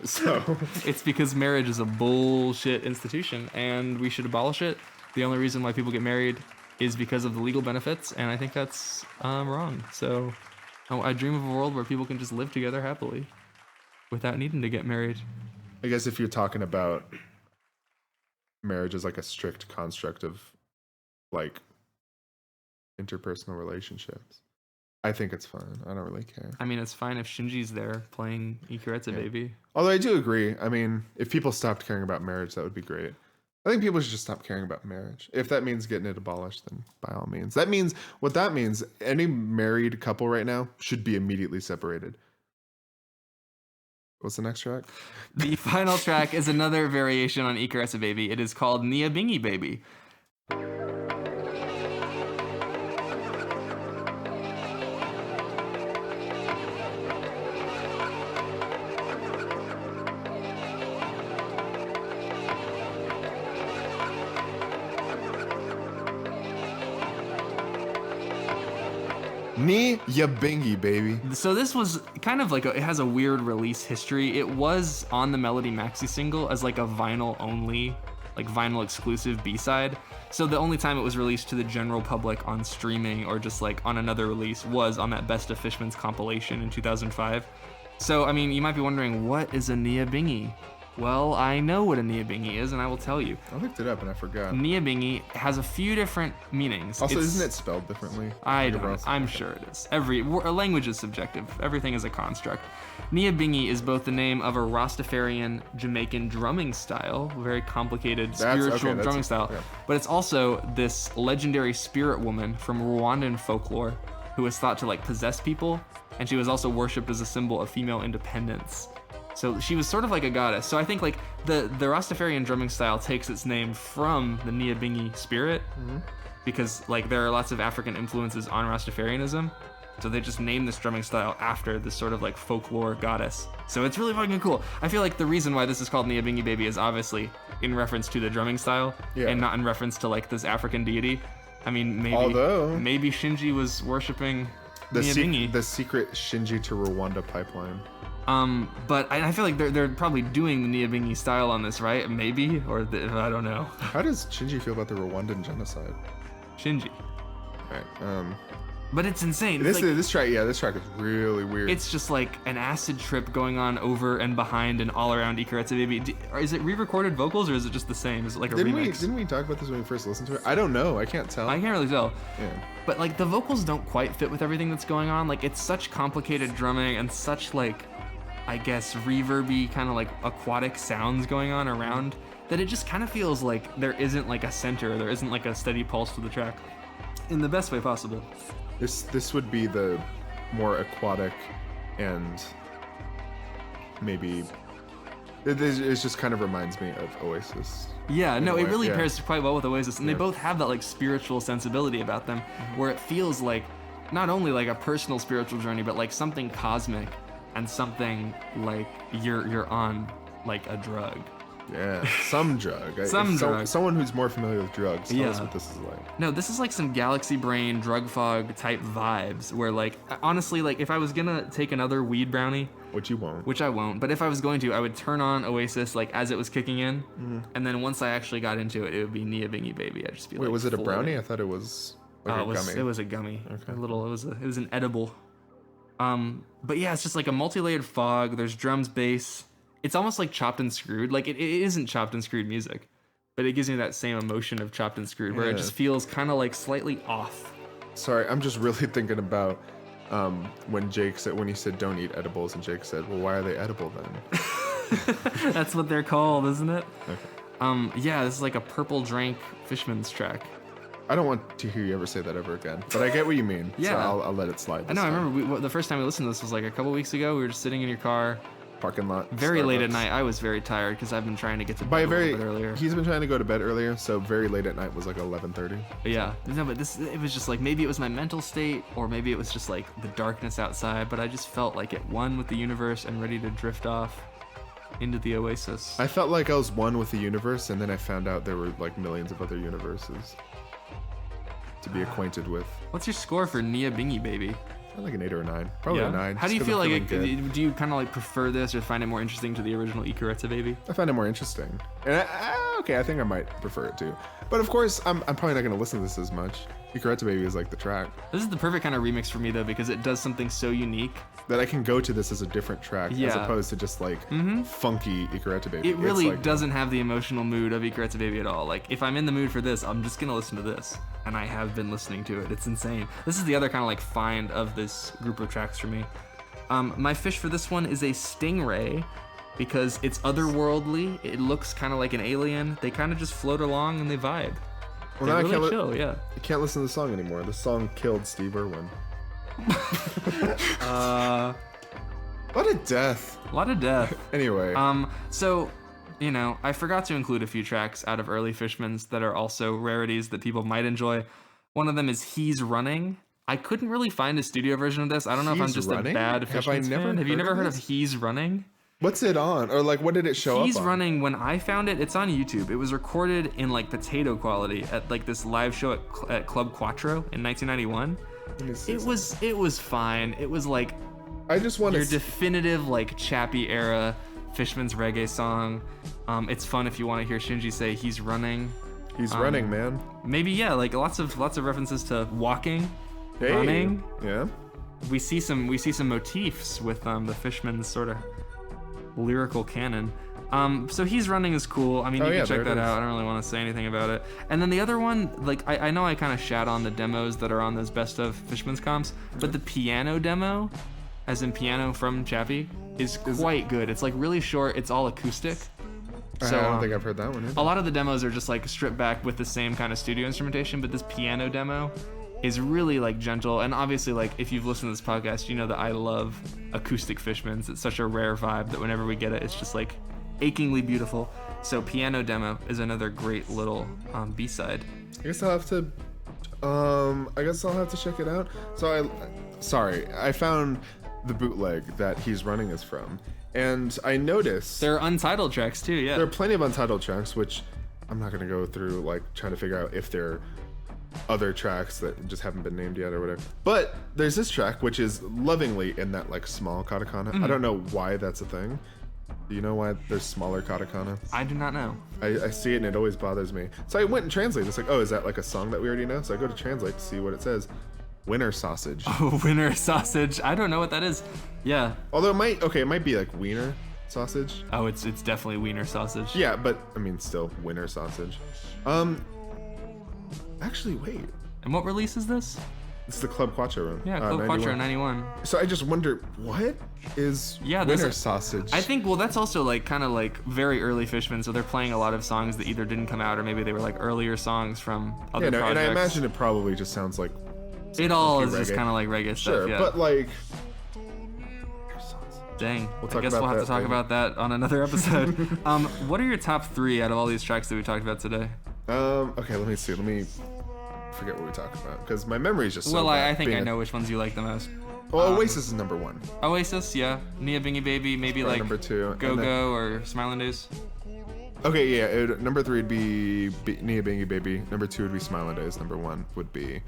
So it's because marriage is a bullshit institution and we should abolish it. The only reason why people get married is because of the legal benefits, and I think that's wrong. So I dream of a world where people can just live together happily. without needing to get married. I guess if you're talking about marriage as like a strict construct of like interpersonal relationships, I think it's fine. I don't really care. I mean, it's fine if Shinji's there playing Ikaretsu Baby. Although I do agree. I mean, if people stopped caring about marriage, that would be great. I think people should just stop caring about marriage. If that means getting it abolished, then by all means. That means, any married couple right now should be immediately separated. What's the next track? The final track is another variation on Ikaretsu Baby. It is called Nia Bingy Baby. Ni ya bingy, baby. So this was kind of like it has a weird release history. It was on the Melody Maxi single as like a vinyl only, like vinyl exclusive B-side. So the only time it was released to the general public on streaming or just like on another release was on that Best of Fishmans compilation in 2005. So I mean, you might be wondering, what is a Nia Bingy? Well, I know what a Nia Bingy is, and I will tell you. I looked it up and I forgot. Nia Bingy has a few different meanings. Also, isn't it spelled differently? I'm sure it is. A language is subjective. Everything is a construct. Nia Bingy is both the name of a Rastafarian Jamaican drumming style, very complicated spiritual drumming style, yeah. but it's also this legendary spirit woman from Rwandan folklore who is thought to like possess people, and she was also worshipped as a symbol of female independence. So she was sort of like a goddess. So I think like the Rastafarian drumming style takes its name from the Nia Bingy spirit, because like there are lots of African influences on Rastafarianism. So they just named this drumming style after this sort of like folklore goddess. So it's really fucking cool. I feel like the reason why this is called Nia Bingy Baby is obviously in reference to the drumming style, and not in reference to like this African deity. I mean, maybe Shinji was worshiping Nia Bingy. The secret Shinji to Rwanda pipeline. But I feel like they're probably doing the Nia Bingy style on this, right? Maybe, or I don't know. How does Shinji feel about the Rwandan genocide? Shinji. Right. But it's insane. This track is really weird. It's just like an acid trip going on over and behind and all around Ikaretsu Baby. Is it re-recorded vocals or is it just the same? Is it like a remix? Didn't we talk about this when we first listened to it? I don't know. I can't tell. I can't really tell. Yeah. But like the vocals don't quite fit with everything that's going on. Like it's such complicated drumming and such like, I guess, reverby kind of like aquatic sounds going on around that it just kind of feels like there isn't like a center, there isn't like a steady pulse to the track in the best way possible. This would be the more aquatic and maybe it just kind of reminds me of Oasis. Yeah, no, it really pairs quite well with Oasis, and they both have that like spiritual sensibility about them, where it feels like not only like a personal spiritual journey, but like something cosmic and something like you're on like a drug. Yeah, some drug. Someone who's more familiar with drugs. Tell us what this is like. No, this is like some galaxy brain, drug fog type vibes where like, honestly, like if I was gonna take another weed brownie, which you won't. Which I won't, but if I was going to, I would turn on Oasis like as it was kicking in, and then once I actually got into it, it would be Nia Bingy Baby. I'd just be like, wait, was it a brownie? I thought it was like a gummy. It was a gummy. Okay. It was an edible. But yeah, it's just like a multi-layered fog. There's drums, bass. It's almost like chopped and screwed. Like it isn't chopped and screwed music, but it gives me that same emotion of chopped and screwed, where it just feels kind of like slightly off. Sorry, I'm just really thinking about when he said don't eat edibles, and Jake said, well, why are they edible then? That's what they're called, isn't it? Okay. Yeah, this is like a purple drank Fishmans track. I don't want to hear you ever say that ever again, but I get what you mean. Yeah. So I'll let it slide. I know. I remember the first time we listened to this was like a couple weeks ago. We were just sitting in your car. Parking lot. Very Starbucks. late at night. I was very tired because I've been trying to get to bed a little bit earlier. He's been trying to go to bed earlier, so very late at night was like 11:30. Yeah. No, but it was just like maybe it was my mental state, or maybe it was just like the darkness outside. But I just felt like at one with the universe and ready to drift off into the Oasis. I felt like I was one with the universe, and then I found out there were like millions of other universes to be acquainted with. What's your score for Nia Bingy Baby? Like an 8 or a 9. Probably a 9. How do you feel like do you kind of like prefer this or find it more interesting to the original Ikaretsu Baby? I find it more interesting. And okay, I think I might prefer it too. But of course, I'm probably not going to listen to this as much. Ikareta Baby is like the track. This is the perfect kind of remix for me though, because it does something so unique. That I can go to this as a different track as Yeah. opposed to just like funky Ikareta Baby. It really It's like, doesn't have the emotional mood of Ikareta Baby at all. Like, if I'm in the mood for this, I'm just gonna listen to this. And I have been listening to it. It's insane. This is the other kind of like find of this group of tracks for me. My fish for this one is a stingray because it's otherworldly. It looks kind of like an alien. They kind of just float along and they vibe. Well, They're now really I can't, chill, yeah. I can't listen to the song anymore. The song killed Steve Irwin. What a death. A lot of death. Anyway. So, you know, I forgot to include a few tracks out of early Fishmans that are also rarities that people might enjoy. One of them is He's Running. I couldn't really find a studio version of this. I don't know if I'm He's just Running? a bad Have Fishmans I never fan. Have you heard never of heard of this? He's Running? What's it on? Or like, what did it show He's up on? Running, when I found it, it's on YouTube. It was recorded in like potato quality at like this live show at Club Quattro in 1991. Let me see It was fine. It was like I just want your to. definitive like Chappie era Fishman's reggae song. It's fun if you want to hear Shinji say he's running. He's running, man. Maybe yeah, like lots of references to walking, Hey. running. Yeah. We see some motifs with the Fishman's sort of lyrical canon. So He's Running is cool. I mean, Oh, you yeah, can check there it that out. is. I don't really want to say anything about it. And then the other one, like I know I kind of shat on the demos that are on those best of Fishman's comps, but the piano demo, as in piano from Chappie, is quite good. It's like really short. It's all acoustic. I don't think I've heard that one either. A lot of the demos are just like stripped back with the same kind of studio instrumentation, but this piano demo is really like gentle. And obviously, like if you've listened to this podcast, you know that I love acoustic Fishmans. It's such a rare vibe that whenever we get it, it's just like achingly beautiful. So piano demo is another great little B-side. I guess I'll have to. Check it out. Sorry, I found the bootleg that He's Running is from, and I noticed There are untitled tracks too, yeah. there are plenty of untitled tracks, which I'm not gonna go through like trying to figure out if they're other tracks that just haven't been named yet or whatever. But there's this track which is lovingly in that like small katakana. I don't know why that's a thing. Do you know why there's smaller katakana? I do not know. I see it and it always bothers me. So I went and translated. It's like, oh, is that like a song that we already know? So I go to translate to see what it says. Winter sausage. Winter sausage. I don't know what that is. Yeah. Although it might be like wiener sausage. Oh, it's definitely wiener sausage. Yeah, but I mean still winter sausage. Actually wait. And what release is this? It's the Club Quattro room. Yeah, Club 91. Quattro 91. So I just wonder, what is Yeah, there's winter a- sausage? I think, well, that's also like kind of like very early Fishman, so they're playing a lot of songs that either didn't come out or maybe they were like earlier songs from other and projects. I imagine it probably just sounds like it all is funky just reggae. kind of like reggae sure, stuff, yeah. but like Dang, We'll I talk guess about we'll have that to talk later. about that on another episode. What are your top 3 out of all these tracks that we talked about today? okay, let me see. Let me forget what we talked about because my memory is just so Well, bad I think being I a- know which ones you like the most. Well, Oasis is number 1. Oasis, yeah. Nia Bingy Baby, maybe like number 2. Go and then- Go or Smiling Days. Okay, yeah. Number 3 would be Nia Bingy Baby. Number 2 would be Smiling Days. Number 1 would be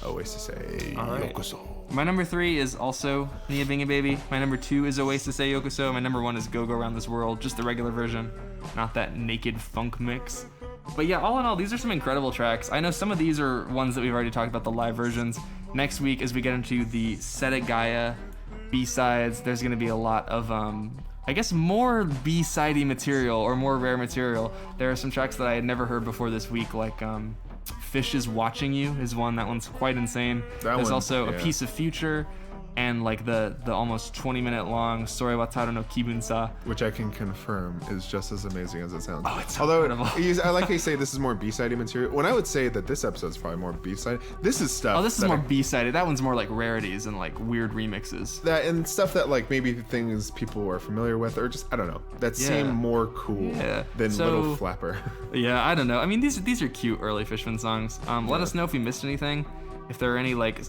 Oasis. All right. Yokoso. My number 3 is also Nia Bingy Baby. My number 2 is Oasis Yokoso. My number 1 is Go Go Around This World, just the regular version, not that naked funk mix. But yeah, all in all, these are some incredible tracks. I know some of these are ones that we've already talked about, the live versions. Next week, as we get into the Seta Gaia B-sides, there's going to be a lot of, I guess, more B-sidey material or more rare material. There are some tracks that I had never heard before this week, like Fish is Watching You is one. That one's quite insane. That There's one, also A yeah. Piece of Future and like the almost 20-minute long Sore wa Taro no Kibunsa. Which I can confirm is just as amazing as it sounds. Oh, it's so Although incredible. I like how you say this is more B-sided material. When I would say that this episode's probably more B-sided, this is stuff. Oh, this is that more I- B-sided. That one's more like rarities and like weird remixes. that and stuff that like maybe things people are familiar with or just I don't know that seem Yeah. more cool Yeah. than So- Little Flapper. Yeah, I don't know. I mean, these are cute early Fishman songs. Let us know if we missed anything. If there are any like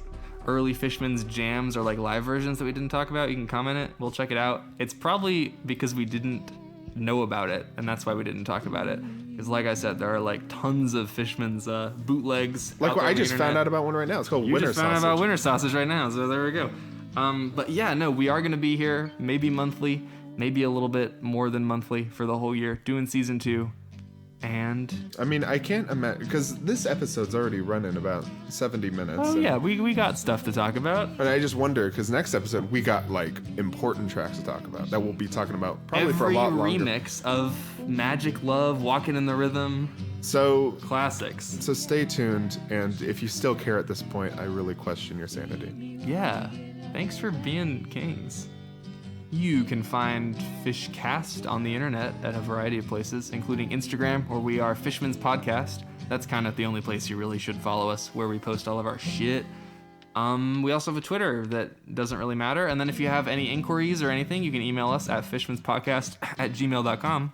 early Fishman's jams or like live versions that we didn't talk about, you can comment it. We'll check it out. It's probably because we didn't know about it, and that's why we didn't talk about it. Because like I said, there are like tons of Fishman's bootlegs. Like out what there I on the just found internet. out about one right now. It's called You Winter just found Sausage. out about winter sausage right now, so there we go. But yeah, no, we are gonna be here, maybe monthly, maybe a little bit more than monthly for the whole year, doing season 2. And I mean, I can't imagine, because this episode's already running about 70 minutes. oh yeah, we got stuff to talk about. And I just wonder, because next episode we got like important tracks to talk about that we'll be talking about probably for a lot longer. Remix of Magic Love, Walking in the Rhythm, So classics. So stay tuned, and if you still care at this point, I really question your sanity. Yeah, thanks for being kings. You can find FISHCAST on the internet at a variety of places, including Instagram, where we are Fishmans Podcast. That's kind of the only place you really should follow us, where we post all of our shit. We also have a Twitter that doesn't really matter. And then if you have any inquiries or anything, you can email us at fishmanspodcast@gmail.com.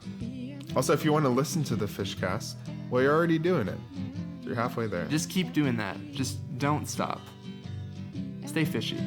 Also, if you want to listen to the Fishcast, well, you're already doing it. You're halfway there. Just keep doing that. Just don't stop. Stay fishy.